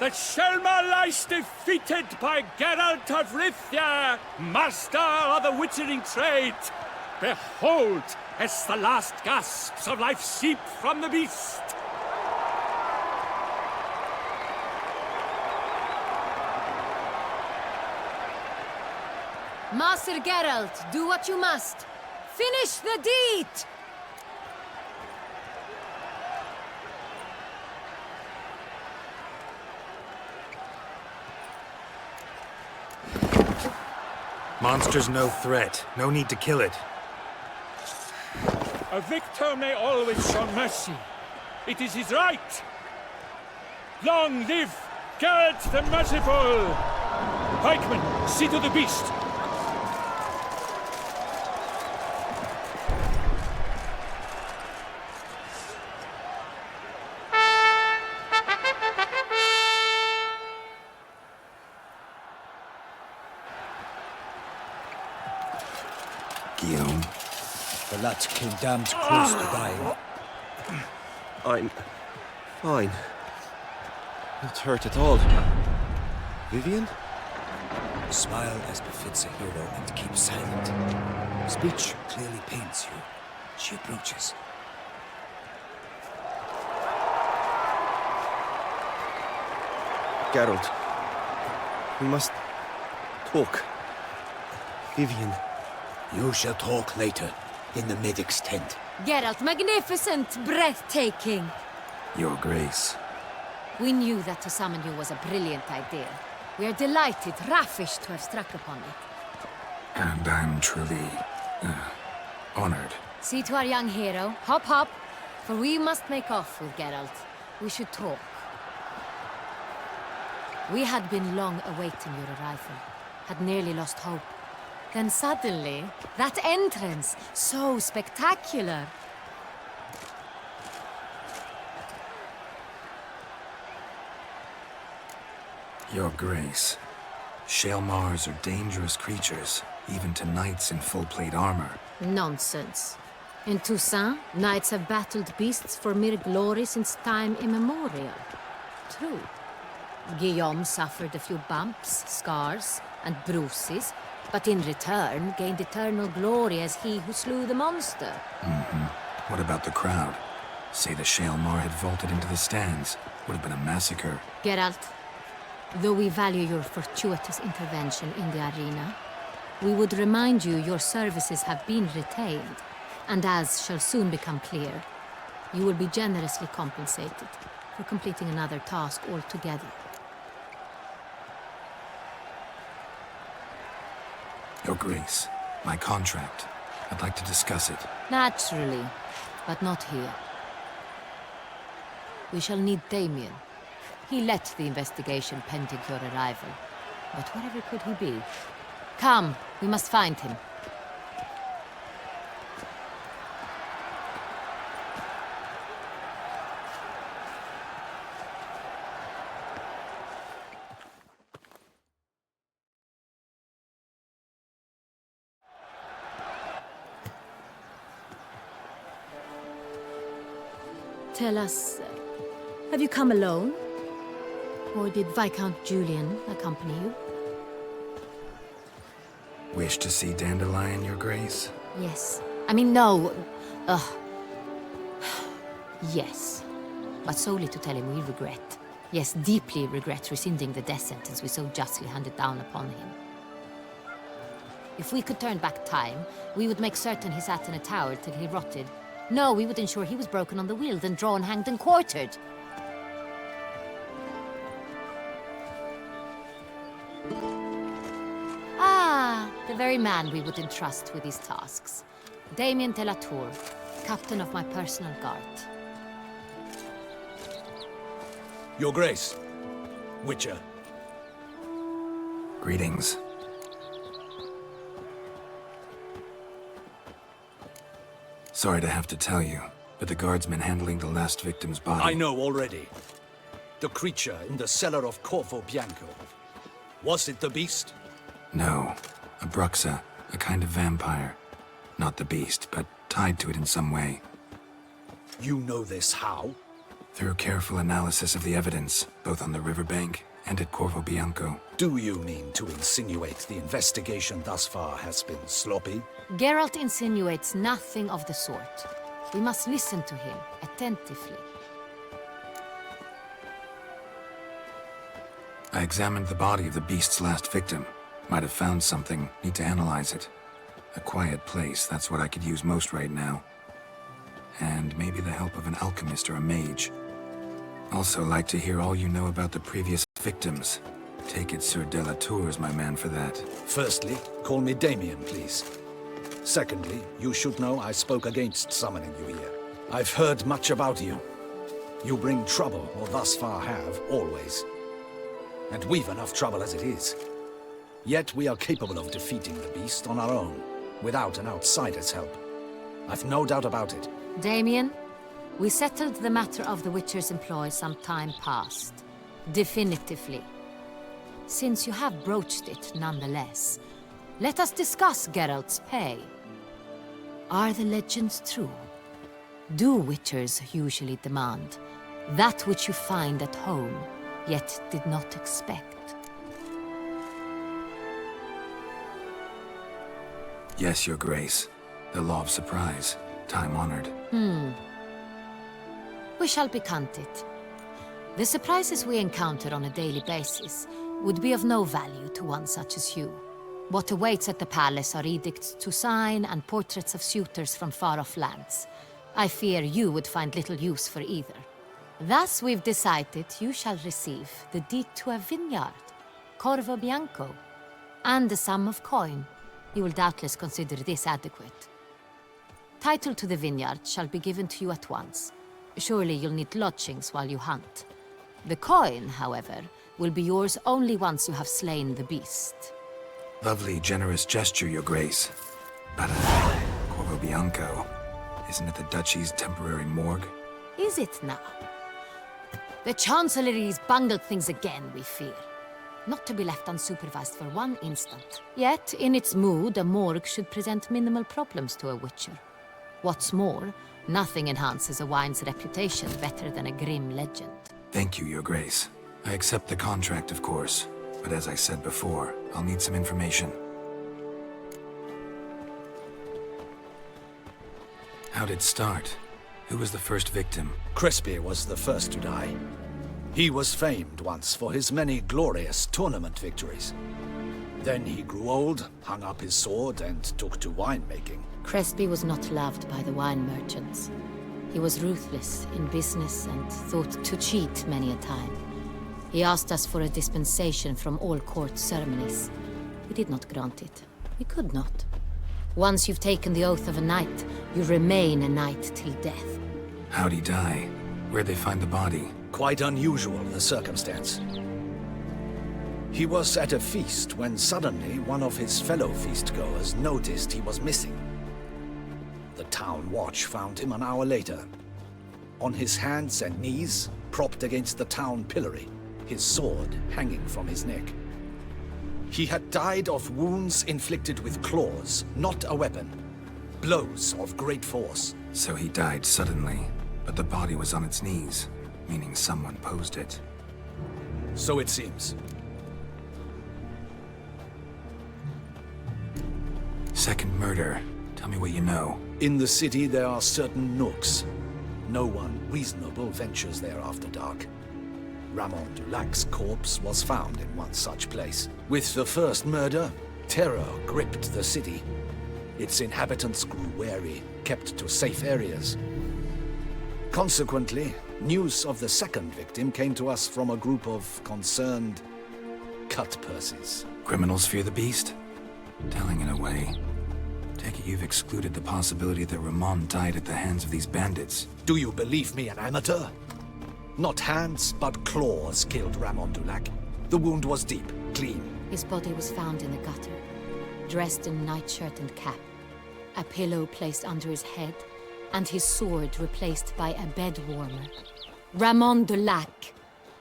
The Shelma lies defeated by Geralt of Rivia, master of the witchering trade. Behold, as the last gasps of life seep from the beast. Master Geralt, do what you must. Finish the deed! Monster's no threat. No need to kill it. A victor may always show mercy. It is his right. Long live Geralt the Merciful! Pikeman, see to the beast. The lad came damned close to dying. I'm fine. Not hurt at all. Vivian? Smile as befits a hero and keep silent. Speech clearly pains you. She approaches. Geralt, we must talk. Vivian. You shall talk later, in the medic's tent. Geralt, magnificent, breathtaking. Your Grace. We knew that to summon you was a brilliant idea. We are delighted, ravished to have struck upon it. And I'm truly honored. See to our young hero. Hop, hop. For we must make off with Geralt. We should talk. We had been long awaiting your arrival. Had nearly lost hope. Then suddenly, that entrance, so spectacular. Your Grace. Shaelmars are dangerous creatures, even to knights in full-plate armor. Nonsense. In Toussaint, knights have battled beasts for mere glory since time immemorial. True. Guillaume suffered a few bumps, scars, and bruises, but in return gained eternal glory as he who slew the monster. What about the crowd? Say the Shaelmar had vaulted into the stands. Would have been a massacre. Geralt, though we value your fortuitous intervention in the arena, we would remind you your services have been retained, and as shall soon become clear, you will be generously compensated for completing another task altogether. Your Grace, my contract. I'd like to discuss it. Naturally, but not here. We shall need Damien. He led the investigation pending your arrival. But wherever could he be? Come, we must find him. Tell us, have you come alone? Or did Viscount Julian accompany you? Wish to see Dandelion, Your Grace? Yes. I mean, no. Yes. But solely to tell him we regret. Yes, deeply regret rescinding the death sentence we so justly handed down upon him. If we could turn back time, we would make certain he sat in a tower till he rotted. No, we would ensure he was broken on the wheel, then drawn, hanged, and quartered. Ah, the very man we would entrust with these tasks. Damien de la Tour, captain of my personal guard. Your Grace, Witcher. Greetings. Sorry to have to tell you, but the guardsman handling the last victim's body... I know already. The creature in the cellar of Corvo Bianco. Was it the beast? No. A Bruxa, a kind of vampire. Not the beast, but tied to it in some way. You know this how? Through careful analysis of the evidence, both on the riverbank and at Corvo Bianco. Do you mean to insinuate the investigation thus far has been sloppy? Geralt insinuates nothing of the sort. We must listen to him attentively. I examined the body of the beast's last victim. Might have found something, need to analyze it. A quiet place, that's what I could use most right now. And maybe the help of an alchemist or a mage. Also like to hear all you know about the previous victims. Take it Sir de la Tour is my man for that. Firstly, call me Damien, please. Secondly, you should know I spoke against summoning you here. I've heard much about you. You bring trouble, or thus far have, always. And we've enough trouble as it is. Yet we are capable of defeating the beast on our own, without an outsider's help. I've no doubt about it. Damien, we settled the matter of the Witcher's employ some time past. Definitively. Since you have broached it nonetheless, let us discuss Geralt's pay. Are the legends true? Do Witchers usually demand that which you find at home, yet did not expect? Yes, Your Grace. The law of surprise. Time-honored. We shall becant it. The surprises we encounter on a daily basis would be of no value to one such as you. What awaits at the palace are edicts to sign and portraits of suitors from far-off lands. I fear you would find little use for either. Thus we've decided you shall receive the deed to a vineyard, Corvo Bianco, and a sum of coin. You will doubtless consider this adequate. Title to the vineyard shall be given to you at once. Surely you'll need lodgings while you hunt. The coin, however, will be yours only once you have slain the beast. Lovely, generous gesture, Your Grace. But, Corvo Bianco, isn't it the Duchy's temporary morgue? Is it now? The Chancellery's bungled things again, we fear. Not to be left unsupervised for one instant. Yet, in its mood, a morgue should present minimal problems to a Witcher. What's more, nothing enhances a wine's reputation better than a grim legend. Thank you, Your Grace. I accept the contract, of course. But as I said before, I'll need some information. How'd it start? Who was the first victim? Crespi was the first to die. He was famed once for his many glorious tournament victories. Then he grew old, hung up his sword, and took to winemaking. Crespi was not loved by the wine merchants. He was ruthless in business and thought to cheat many a time. He asked us for a dispensation from all court ceremonies. We did not grant it. We could not. Once you've taken the oath of a knight, you remain a knight till death. How'd he die? Where'd they find the body? Quite unusual, the circumstance. He was at a feast when suddenly one of his fellow feastgoers noticed he was missing. The town watch found him an hour later, on his hands and knees, propped against the town pillory, his sword hanging from his neck. He had died of wounds inflicted with claws, not a weapon. Blows of great force. So he died suddenly, but the body was on its knees, meaning someone posed it. So it seems. Second murder. Tell me what you know. In the city there are certain nooks. No one reasonable ventures there after dark. Ramon Dulac's corpse was found in one such place. With the first murder, terror gripped the city. Its inhabitants grew wary, kept to safe areas. Consequently, news of the second victim came to us from a group of concerned cut-purses. Criminals fear the beast? Telling in a way. Take it you've excluded the possibility that Ramon died at the hands of these bandits. Do you believe me an amateur? Not hands, but claws killed Ramon Dulac. The wound was deep, clean. His body was found in the gutter, dressed in nightshirt and cap, a pillow placed under his head, and his sword replaced by a bed warmer. Ramon Dulac,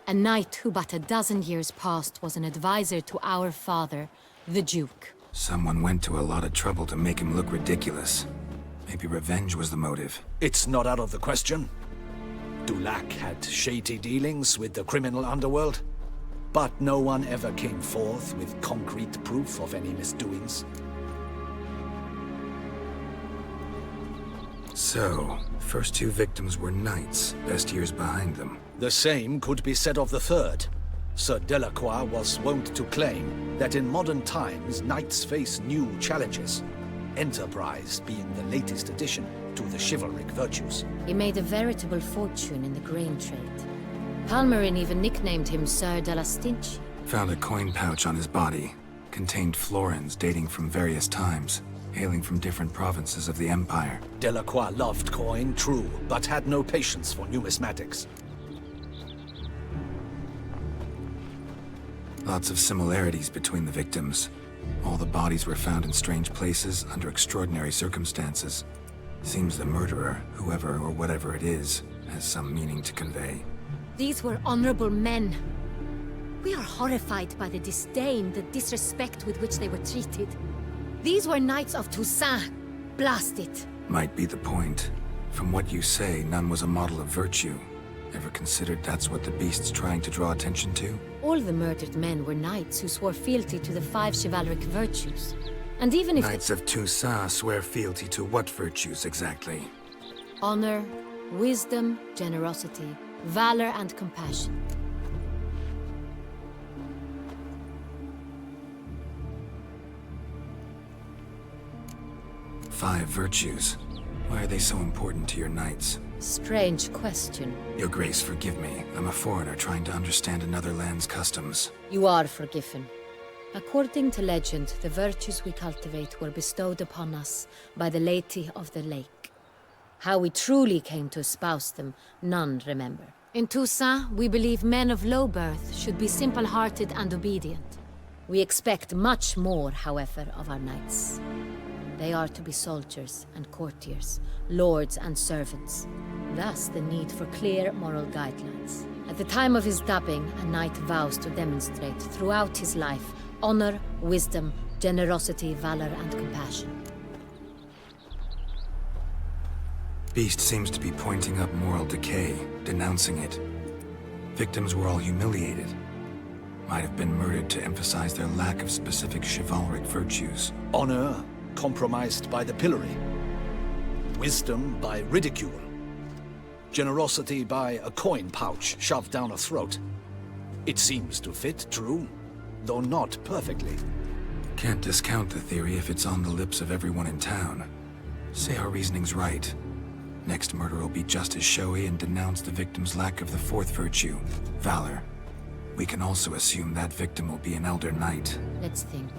a knight who but a dozen years past was an advisor to our father, the Duke. Someone went to a lot of trouble to make him look ridiculous. Maybe revenge was the motive. It's not out of the question. Dulac had shady dealings with the criminal underworld, but no one ever came forth with concrete proof of any misdoings. So, first two victims were knights, best years behind them. The same could be said of the third. Sir Delacroix was wont to claim that in modern times knights face new challenges, enterprise being the latest addition to the chivalric virtues. He made a veritable fortune in the grain trade. Palmerin even nicknamed him Sir de la Stinch. Found a coin pouch on his body. Contained florins dating from various times, hailing from different provinces of the Empire. Delacroix loved coin, true, but had no patience for numismatics. Lots of similarities between the victims. All the bodies were found in strange places under extraordinary circumstances. Seems the murderer, whoever or whatever it is, has some meaning to convey. These were honorable men. We are horrified by the disdain, the disrespect with which they were treated. These were knights of Toussaint. Blast it. Might be the point. From what you say, none was a model of virtue. Ever considered that's what the beast's trying to draw attention to? All the murdered men were knights who swore fealty to the 5 chivalric virtues. And even if Knights of Toussaint swear fealty to what virtues exactly? honor, wisdom, generosity, valor, and compassion. Five virtues. Why are they so important to your knights? Strange question. Your Grace, forgive me. I'm a foreigner trying to understand another land's customs. You are forgiven. According to legend, the virtues we cultivate were bestowed upon us by the Lady of the Lake. How we truly came to espouse them, none remember. In Toussaint, we believe men of low birth should be simple-hearted and obedient. We expect much more, however, of our knights. They are to be soldiers and courtiers, lords and servants. Thus, the need for clear moral guidelines. At the time of his dubbing, a knight vows to demonstrate throughout his life honor, wisdom, generosity, valor, and compassion. Beast seems to be pointing up moral decay, denouncing it. Victims were all humiliated. Might have been murdered to emphasize their lack of specific chivalric virtues. Honor compromised by the pillory. Wisdom by ridicule. Generosity by a coin pouch shoved down a throat. It seems to fit, true, though not perfectly. Can't discount the theory if it's on the lips of everyone in town. Say our reasoning's right. Next murder will be just as showy and denounce the victim's lack of the fourth virtue, valor. We can also assume that victim will be an elder knight. Let's think.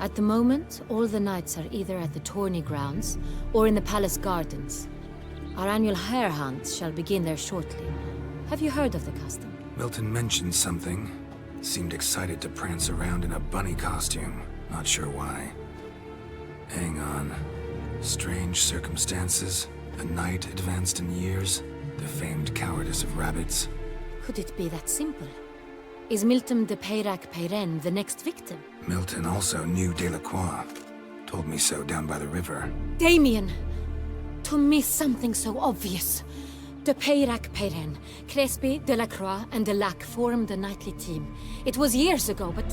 At the moment, all the knights are either at the tourney grounds or in the palace gardens. Our annual hare hunt shall begin there shortly. Have you heard of the custom? Milton mentioned something. Seemed excited to prance around in a bunny costume. Not sure why. Hang on. Strange circumstances. A knight advanced in years. The famed cowardice of rabbits. Could it be that simple? Is Milton de Peyrac Peyren the next victim? Milton also knew Delacroix. Told me so down by the river. Damien! To miss something so obvious. De Peyrac Peyren, Crespi, Delacroix, and Delac formed a knightly team. It was years ago, but...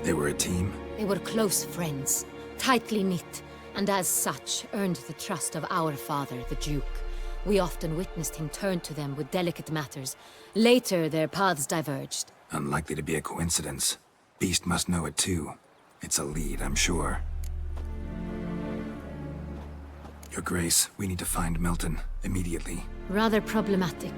They were a team? They were close friends, tightly knit, and as such earned the trust of our father, the Duke. We often witnessed him turn to them with delicate matters. Later, their paths diverged. Unlikely to be a coincidence. Beast must know it too. It's a lead, I'm sure. Your Grace, we need to find Milton, immediately. Rather problematic.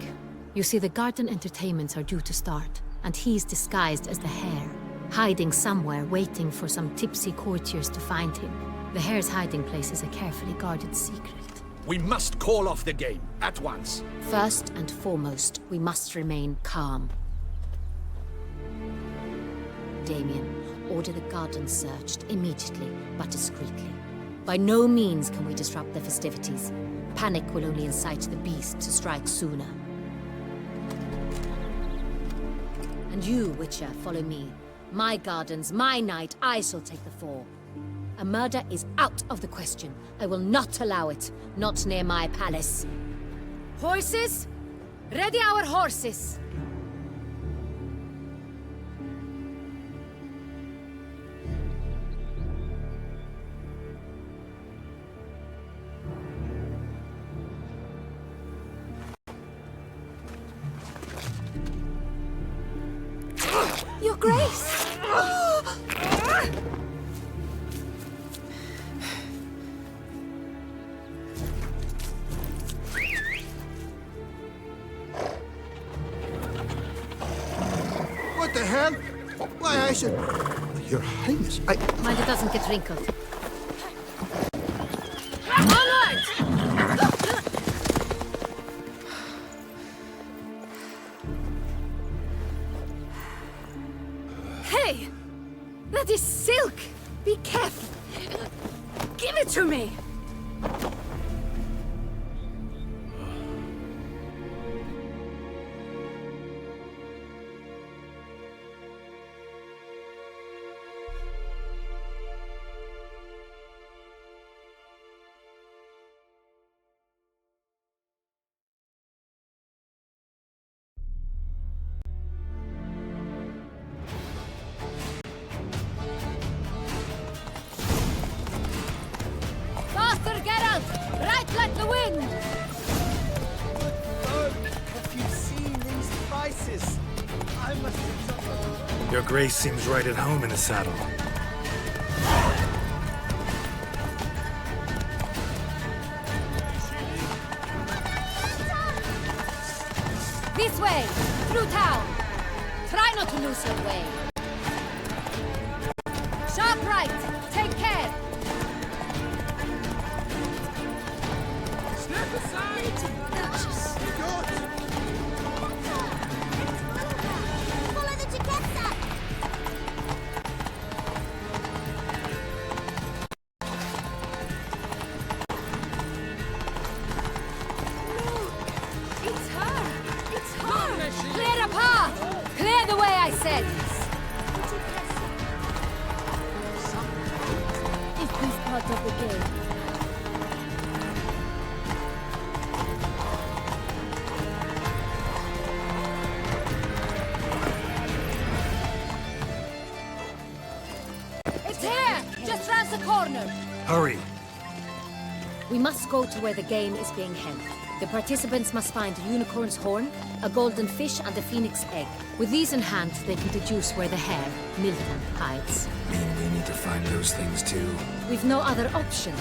You see, the garden entertainments are due to start, and he's disguised as the hare, hiding somewhere, waiting for some tipsy courtiers to find him. The hare's hiding place is a carefully guarded secret. We must call off the game, at once. First and foremost, we must remain calm. Damien, order the garden searched immediately, but discreetly. By no means can we disrupt the festivities. Panic will only incite the beast to strike sooner. And you, Witcher, follow me. My gardens, my night, I shall take the fall. A murder is out of the question. I will not allow it. Not near my palace. Horses? Ready our horses! Your Grace! What the hell? Why, I said... Your Highness, I... Mind it doesn't get wrinkled. Onward! Hey! That is silk! Be careful! Give it to me! Right like the wind! Have you seen these prices? I must have... Your Grace seems right at home in the saddle. This way! Through town! Try not to lose your way. Sharp right! Take care! Step aside! God! Follow the Jaquetta! It's her! It's her! Clear a path! Clear the way, I said! Is this part of the game? It's here! Just round the corner! Hurry! We must go to where the game is being held. The participants must find a unicorn's horn, a golden fish, and a phoenix egg. With these in hand, they can deduce where the hare, Milton, hides. Mean we need to find those things too? We've no other option.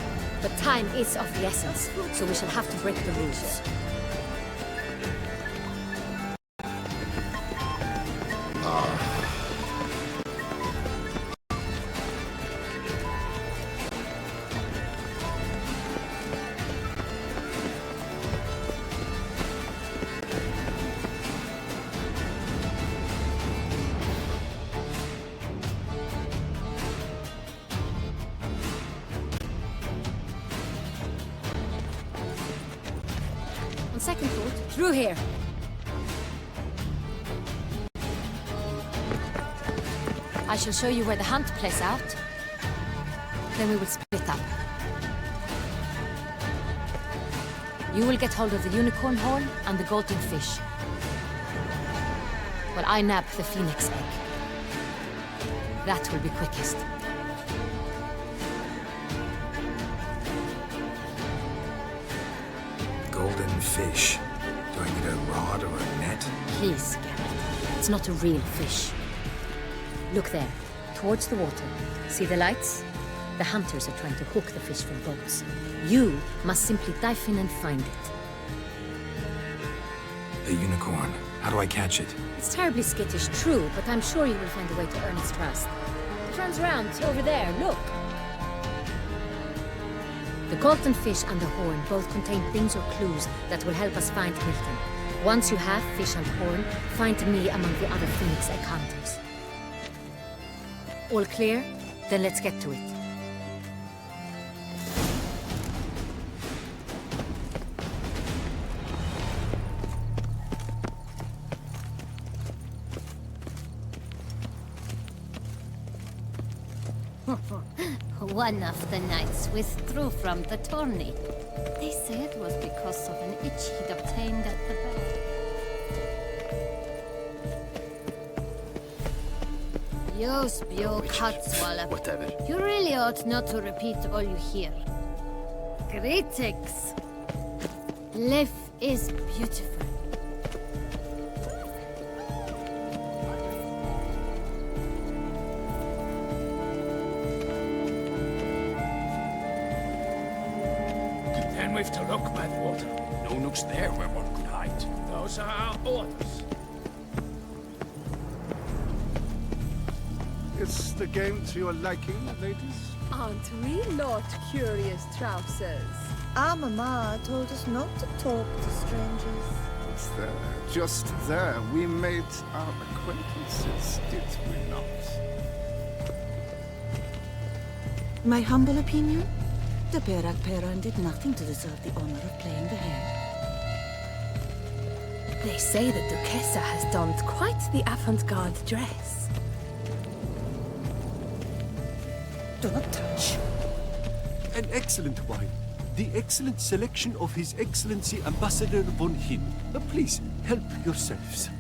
But time is of the essence, so we shall have to break the rules. On second thought, through here. I shall show you where the hunt plays out. Then we will split up. You will get hold of the unicorn horn and the golden fish. While I nab the phoenix egg. That will be quickest. Golden fish. Do I need a rod or a net? Please, Garrett. It's not a real fish. Look there, towards the water. See the lights? The hunters are trying to hook the fish from boats. You must simply dive in and find it. The unicorn. How do I catch it? It's terribly skittish, true, but I'm sure you will find a way to earn its trust. It runs around over there, look. The golden fish and the horn both contain things or clues that will help us find Milton. Once you have fish and horn, find me among the other phoenix egg hunters. All clear? Then let's get to it. One of the knights withdrew from the tourney. They say it was because of an itch he'd obtained at the back. You spew Cutswallop. Whatever. You really ought not to repeat all you hear. Greetings. Life is beautiful. Then we've to look, Badwater. No nooks there where one could hide. Those are our orders. Is the game to your liking, ladies? Aren't we not curious trousers? Our mama told us not to talk to strangers. It's there, just there. We made our acquaintances, did we not? My humble opinion? The Perak did nothing to deserve the honor of playing the hare. They say the Duchessa has donned quite the avant-garde dress. Do not touch. An excellent wine. The excellent selection of His Excellency Ambassador von Hin. Please, help yourselves.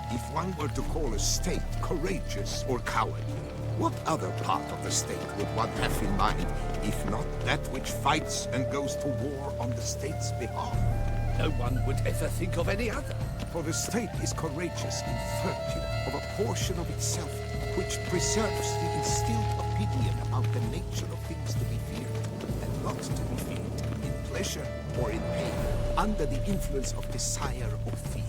If one were to call a state courageous or cowardly, what other part of the state would one have in mind, if not that which fights and goes to war on the state's behalf? No one would ever think of any other. For the state is courageous in virtue of a portion of itself which preserves the instilled opinion about the nature of things to be feared and not to be feared, in pleasure or in pain, under the influence of desire or fear.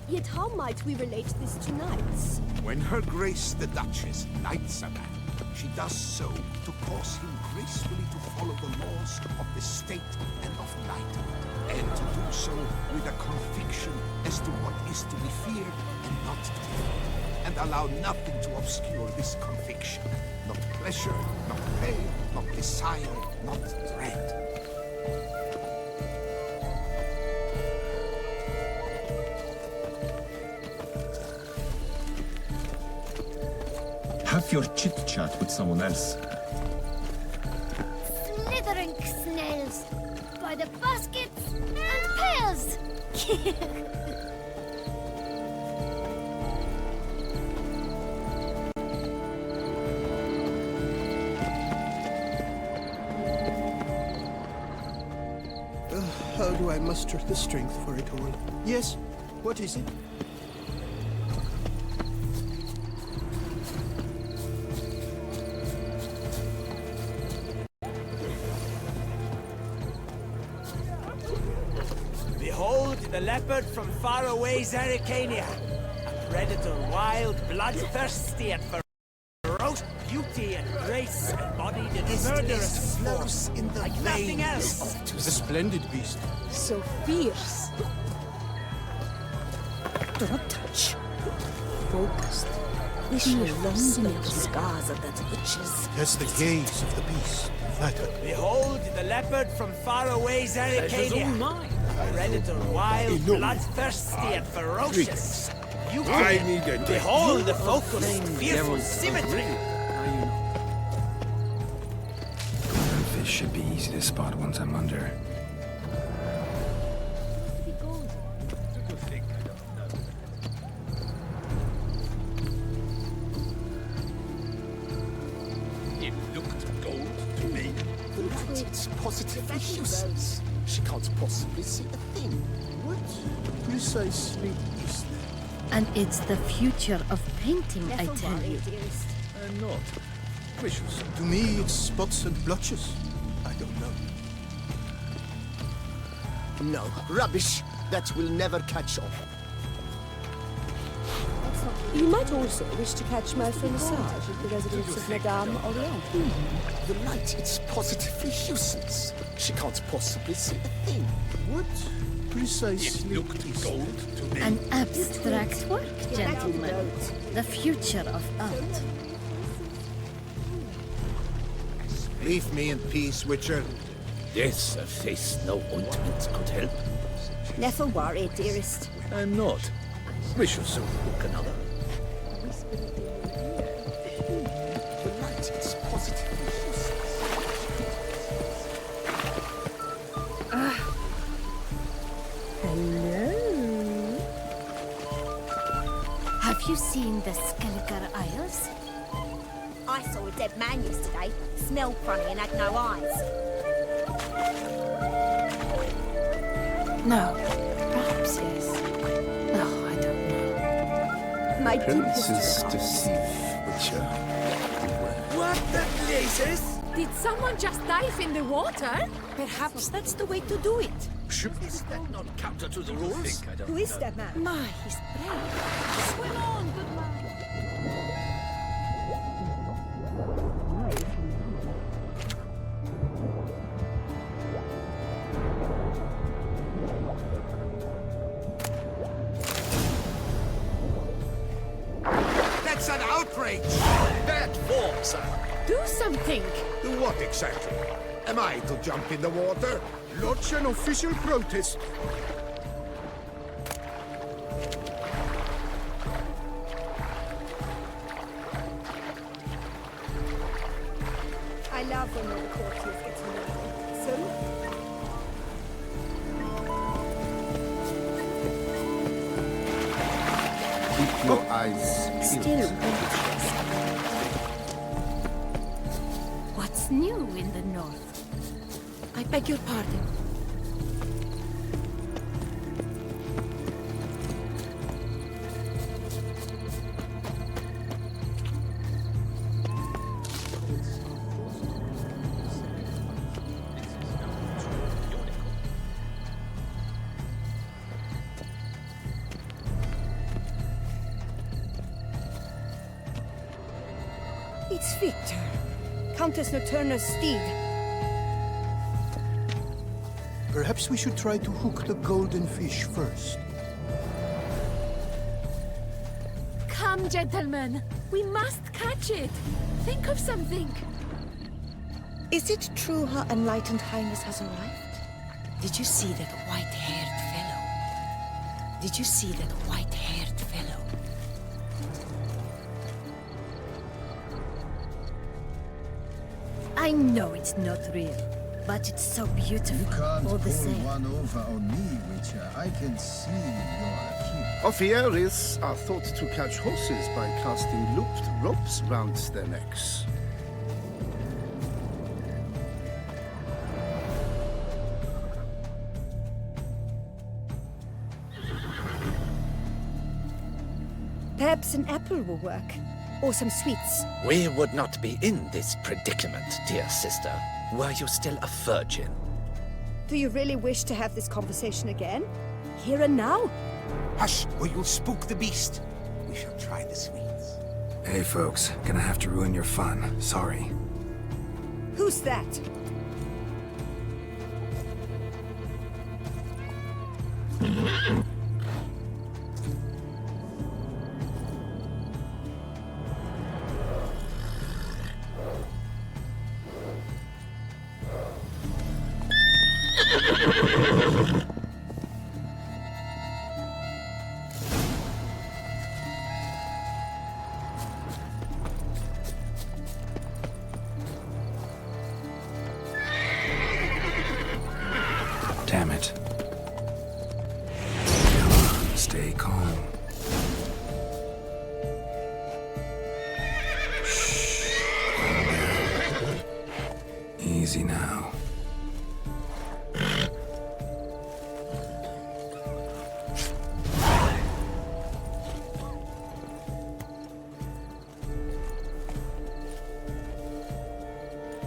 Yet how might we relate this to knights? When Her Grace the Duchess knights a man, she does so to cause him gracefully to follow the laws of the state and of knighthood, and to do so with a conviction as to what is to be feared and not to be feared, and allow nothing to obscure this conviction. Not pleasure, not pain, not desire, not dread. Have your chit-chat with someone else. Slithering snails by the baskets and pails. How do I muster the strength for it all? Yes, what is it? Behold the leopard from faraway Zerrikania, a predator wild, bloodthirsty, and ferocious beauty and grace embodied in murderous force in the like nothing else. It was a splendid beast. So fierce. Do not touch. Focused. wish how long the scars of that witches. That's the gaze of the beast. Behold the leopard from faraway Zerrikania. A predator wild, bloodthirsty, and ferocious. You I need a behold the focused, fearful symmetry. Fish should be easy to spot once I'm under. It looked gold to me. The light, it's positively useless. She can't possibly see a thing. What precisely is that? And it's the future of painting, I tell you. I'm not. Vicious. To me, it's spots and blotches. I don't know. No, rubbish. That will never catch on. You might also wish to catch my massage at the residence of Madame Orient. The light, it's positively useless. She can't possibly see a thing. What precisely is gold to me? An abstract work, gentlemen. The future of art. Leave me in peace, Witcher. Yes, a face no ointment could help. Never worry, dearest. I'm not. We shall soon book another. The light, it's positively useless. Hello? Have you seen the Skelliger Isles? I saw a dead man yesterday. Smelled funny and had no eyes. No. Perhaps yes. No, I don't know. My Princes deceive, Witcher. What the blazes? Did someone just dive in the water? Perhaps that's the way to do it. Is that not counter to the rules? Who is that man? My, he's brave. Swim on, good man. That's an outrage! Bad form, sir. Do something. Do what exactly? Am I to jump in the water? Lodge an official protest. I love when all the courtiers get to know me. So, Keep your eyes peeled. still What's new in the north? I beg your pardon. it's Victor, Countess Noturna's steed. Perhaps we should try to hook the golden fish first. Come, gentlemen. We must catch it. Think of something. Is it true Her Enlightened Highness has arrived? Did you see that white-haired fellow? Did you see that white-haired fellow? I know it's not real, but it's so beautiful. You can't all the pull same. one over on me, Witcher. I can see you're Offiaries are thought to catch horses by casting looped ropes round their necks. Perhaps an apple will work. Or some sweets. We would not be in this predicament, dear sister, were you still a virgin. Do you really wish to have this conversation again? Here and now? Hush, or you'll spook the beast. We shall try the sweets. Hey, folks. Gonna have to ruin your fun. Sorry. Who's that? Damn it. Come on, stay calm. Shh. Calm down. Easy now.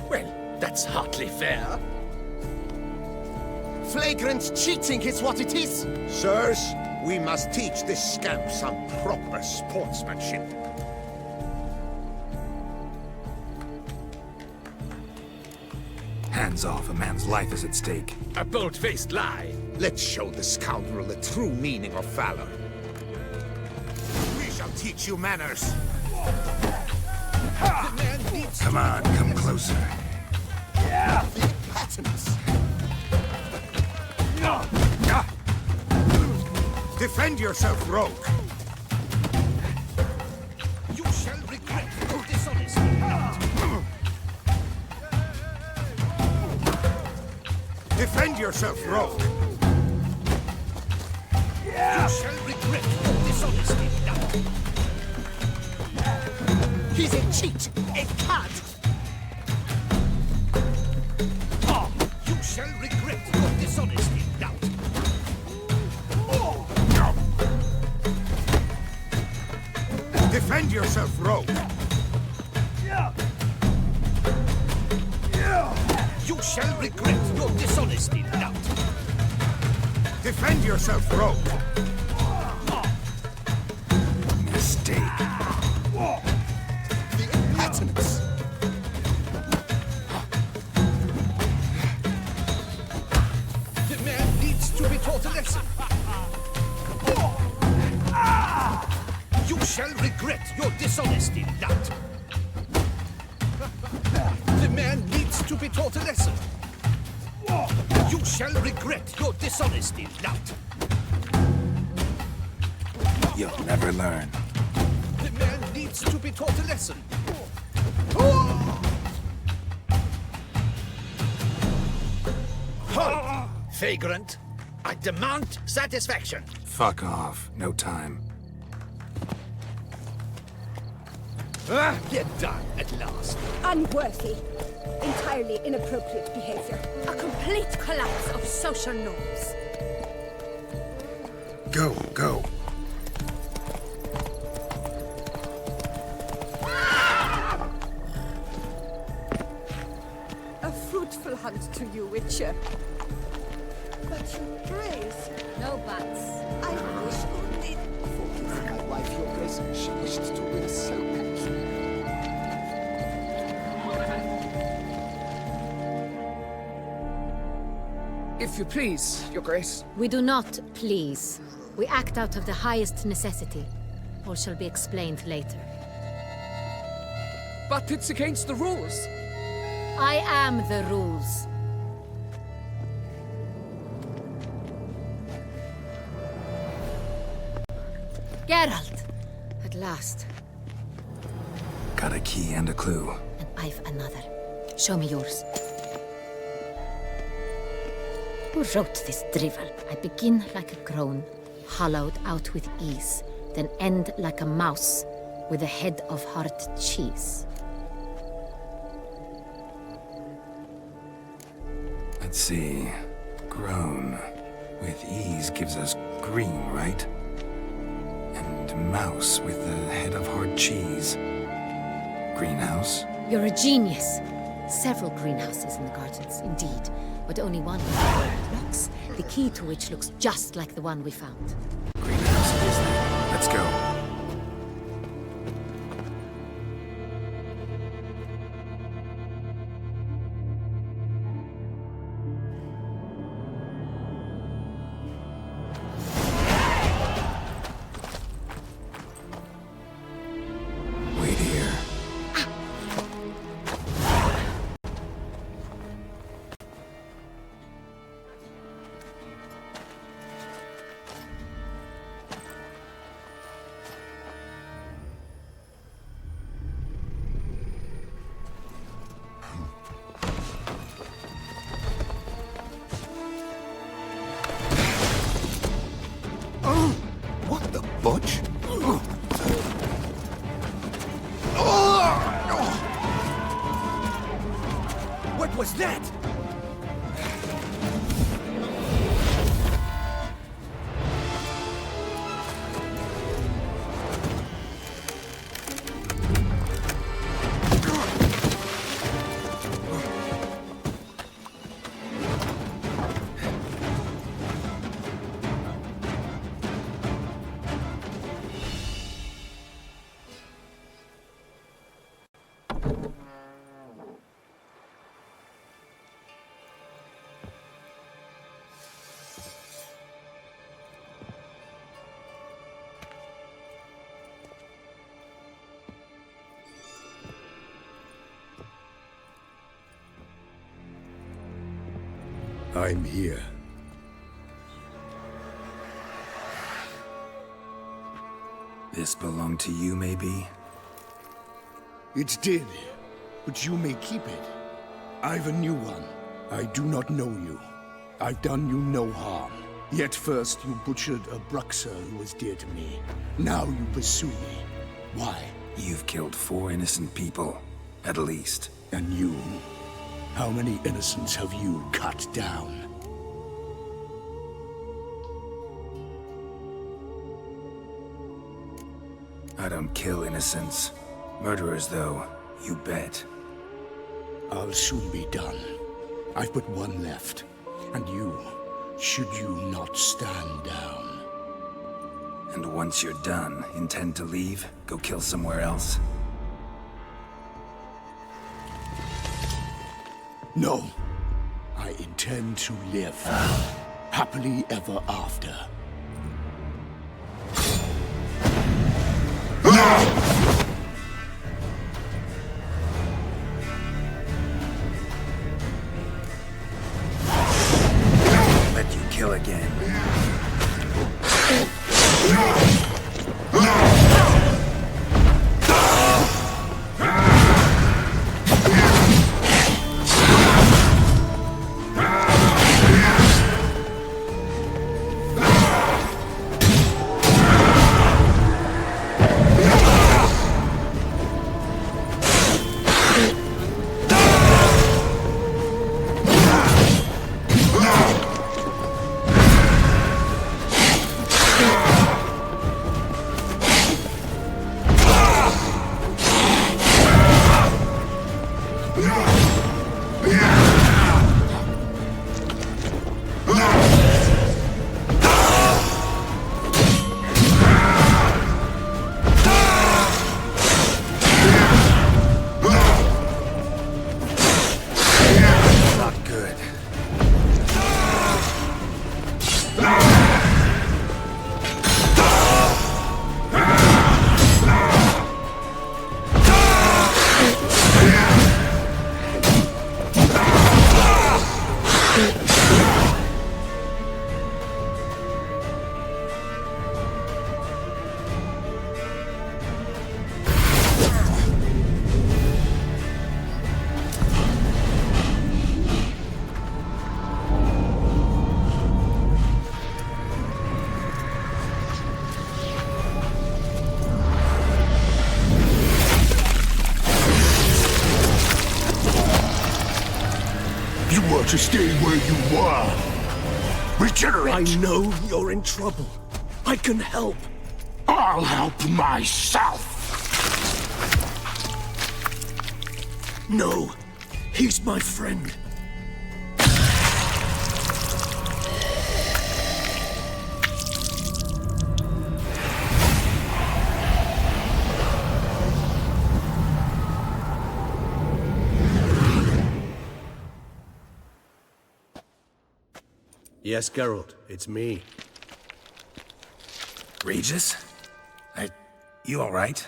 Well, that's hardly fair. Flagrant cheating is what it is. Sirs, we must teach this scamp some proper sportsmanship. Hands off, a man's life is at stake. A bold-faced lie. Let's show the scoundrel the true meaning of valor. We shall teach you manners. Come on, come closer. Yeah. Patterns. Defend yourself, rogue. You shall regret your dishonesty. Defend yourself, rogue. You shall regret your dishonesty now. He's a cheat, a cad. You shall regret your dishonesty now. Defend yourself, rogue. You shall regret your dishonesty now. Defend yourself, rogue. Mistake. The impotence. The man needs to be taught a lesson. You shall regret your dishonesty, lad. The man needs to be taught a lesson. You shall regret your dishonesty, lad. You'll never learn. The man needs to be taught a lesson. Halt! Vagrant, I demand satisfaction. Fuck off. No time. Get done at last. Unworthy. Entirely inappropriate behavior. A complete collapse of social norms. Go, go. A fruitful hunt to you, Witcher. But your grace. No buts. I wish only... Forgive my wife, your grace. She wished to win a soap. If you please, your grace. We do not please. We act out of the highest necessity. All shall be explained later. But it's against the rules. I am the rules. Geralt! At last. Got a key and a clue. And I've another. Show me yours. Who wrote this drivel? I begin like a crone, hollowed out with ease, then end like a mouse, with a head of hard cheese. Let's see. Grown. With ease gives us green, right? And mouse with the head of hard cheese. Greenhouse? You're a genius. Several greenhouses in the gardens, indeed, but only one with locks, the key to which looks just like the one we found. Greenhouse it is then. Let's go. Wait here. was that? I'm here. This belonged to you, maybe? It did, but you may keep it. I've a new one. I do not know you. I've done you no harm. Yet first you butchered a Bruxer who was dear to me. Now you pursue me. Why? You've killed 4 innocent people, at least. And you? How many innocents have you cut down? I don't kill innocents. Murderers, though, you bet. I'll soon be done. I've but one left. And you, should you not stand down. And once you're done, intend to leave? Go kill somewhere else? No. I intend to live. Happily ever after. Let you kill again. To stay where you were. Regenerate! I know you're in trouble. I can help. I'll help myself! No, he's my friend. Yes, Geralt, it's me. Regis? You all right?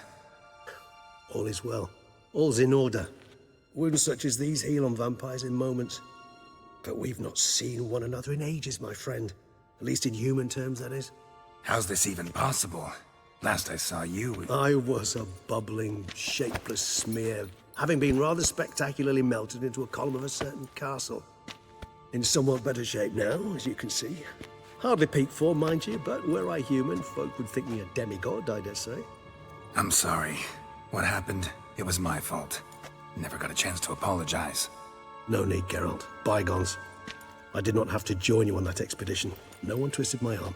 All is well. All's in order. Wounds such as these heal on vampires in moments. But we've not seen one another in ages, my friend. At least in human terms, that is. How's this even possible? Last I saw you... I was a bubbling, shapeless smear, having been rather spectacularly melted into a column of a certain castle. In somewhat better shape now, as you can see. Hardly peak form, mind you, but were I human, folk would think me a demigod, I dare say. I'm sorry. What happened? It was my fault. Never got a chance to apologize. No need, Geralt. Bygones. I did not have to join you on that expedition. No one twisted my arm.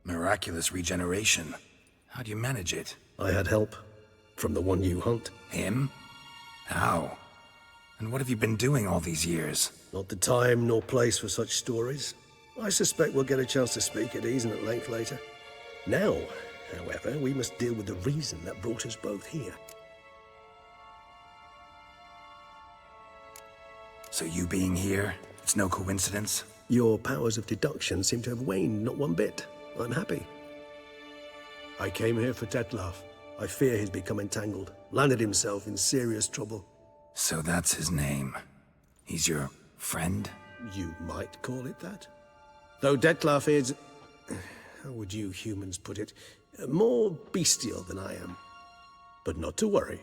Miraculous regeneration. How do you manage it? I had help. From the one you hunt. Him? How? And what have you been doing all these years? Not the time nor place for such stories. I suspect we'll get a chance to speak at ease and at length later. Now, however, we must deal with the reason that brought us both here. So you being here, it's no coincidence? Your powers of deduction seem to have waned not one bit. I'm happy. I came here for Detlef. I fear he's become entangled, landed himself in serious trouble. So that's his name. He's your friend? You might call it that. Though Detlef is, how would you humans put it, more bestial than I am. But not to worry,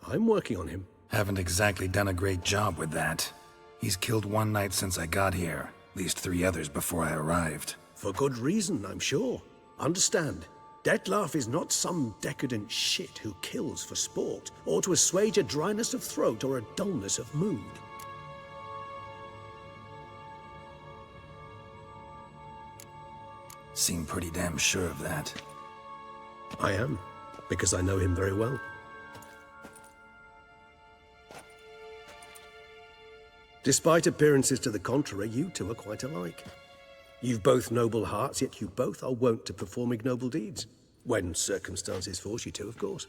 I'm working on him. Haven't exactly done a great job with that. He's killed one knight since I got here, at least 3 others before I arrived. For good reason, I'm sure. Understand, Detlef is not some decadent shit who kills for sport, or to assuage a dryness of throat or a dullness of mood. Seem pretty damn sure of that. I am, because I know him very well. Despite appearances to the contrary, you two are quite alike. You've both noble hearts, yet you both are wont to perform ignoble deeds. When circumstances force you to, of course.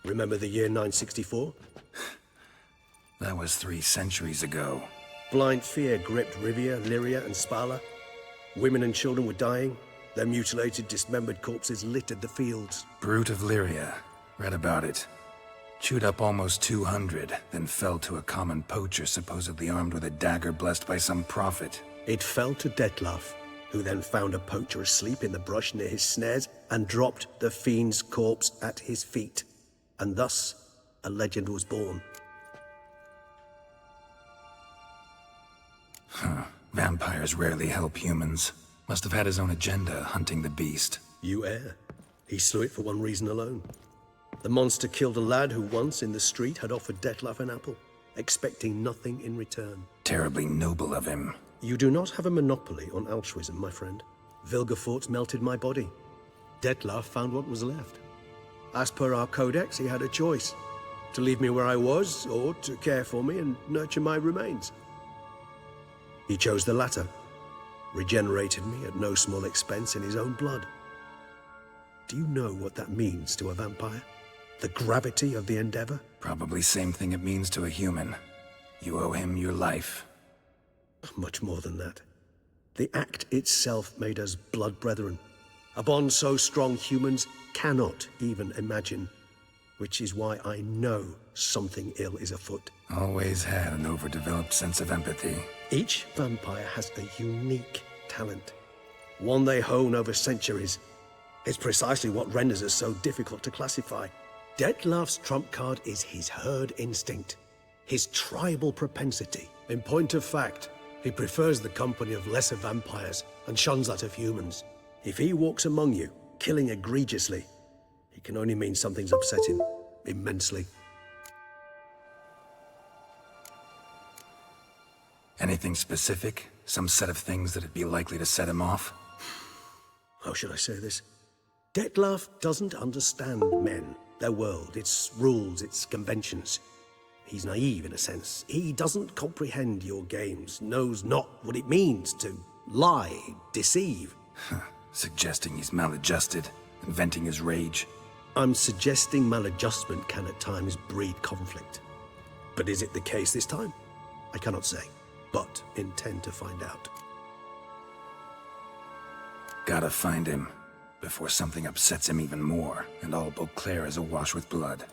Remember the year 964? That was 3 centuries ago. Blind fear gripped Rivia, Lyria, and Spala. Women and children were dying. Their mutilated, dismembered corpses littered the fields. Brute of Lyria. Read about it. Chewed up almost 200, then fell to a common poacher supposedly armed with a dagger blessed by some prophet. It fell to Detlef, who then found a poacher asleep in the brush near his snares and dropped the fiend's corpse at his feet. And thus, a legend was born. Huh. Vampires rarely help humans. Must have had his own agenda, hunting the beast. You err. He slew it for one reason alone. The monster killed a lad who once, in the street, had offered Detlef an apple, expecting nothing in return. Terribly noble of him. You do not have a monopoly on altruism, my friend. Vilgefortz melted my body. Detlef found what was left. As per our codex, he had a choice. To leave me where I was, or to care for me and nurture my remains. He chose the latter. Regenerated me at no small expense in his own blood. Do you know what that means to a vampire? The gravity of the endeavor? Probably same thing it means to a human. You owe him your life. Much more than that. The act itself made us blood brethren. A bond so strong humans cannot even imagine. Which is why I know something ill is afoot. Always had an overdeveloped sense of empathy. Each vampire has a unique talent. One they hone over centuries. It's precisely what renders us so difficult to classify. Detlef's trump card is his herd instinct, his tribal propensity. In point of fact, he prefers the company of lesser vampires and shuns that of humans. If he walks among you, killing egregiously, it can only mean something's upset him immensely. Anything specific? Some set of things that'd be likely to set him off? How should I say this? Detlef doesn't understand men, their world, its rules, its conventions. He's naive in a sense. He doesn't comprehend your games, knows not what it means to lie, deceive. Suggesting he's maladjusted, inventing his rage. I'm suggesting maladjustment can at times breed conflict. But is it the case this time? I cannot say, but intend to find out. Gotta find him, before something upsets him even more, and all Beauclair is awash with blood.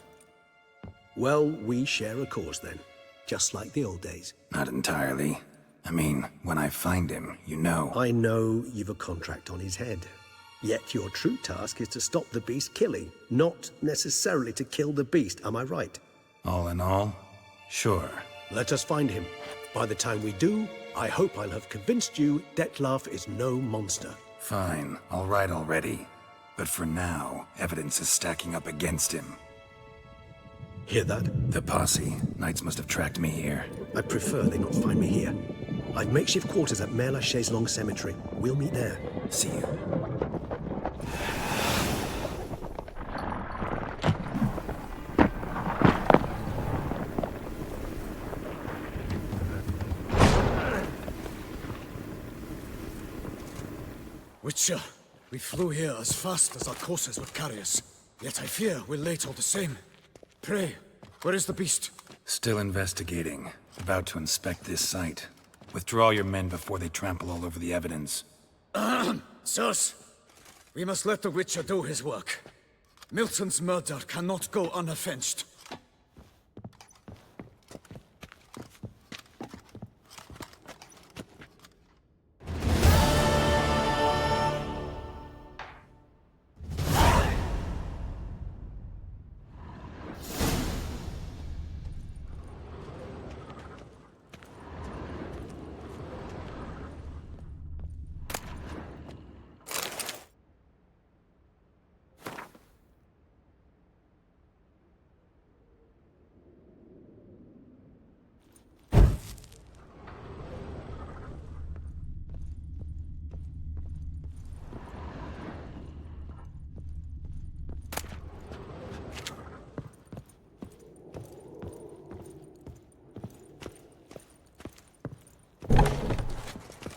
Well, we share a cause then, just like the old days. Not entirely. I mean, when I find him, you know. I know you've a contract on his head. Yet your true task is to stop the beast killing, not necessarily to kill the beast, am I right? All in all, sure. Let us find him. By the time we do, I hope I'll have convinced you Detlef is no monster. Fine, all right already. But for now, evidence is stacking up against him. Hear that? The posse. Knights must have tracked me here. I prefer they not find me here. I've makeshift quarters at Mère Lachaise Long Cemetery. We'll meet there. See you. Witcher, we flew here as fast as our courses would carry us. Yet I fear we're late all the same. Pray, where is the beast? Still investigating. About to inspect this site. Withdraw your men before they trample all over the evidence. Sirs, we must let the Witcher do his work. Milton's murder cannot go unavenged.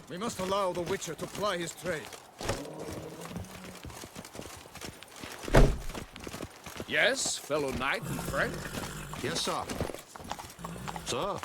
We must allow the Witcher to ply his trade. Yes, fellow knight and friend? Yes, sir. Sir,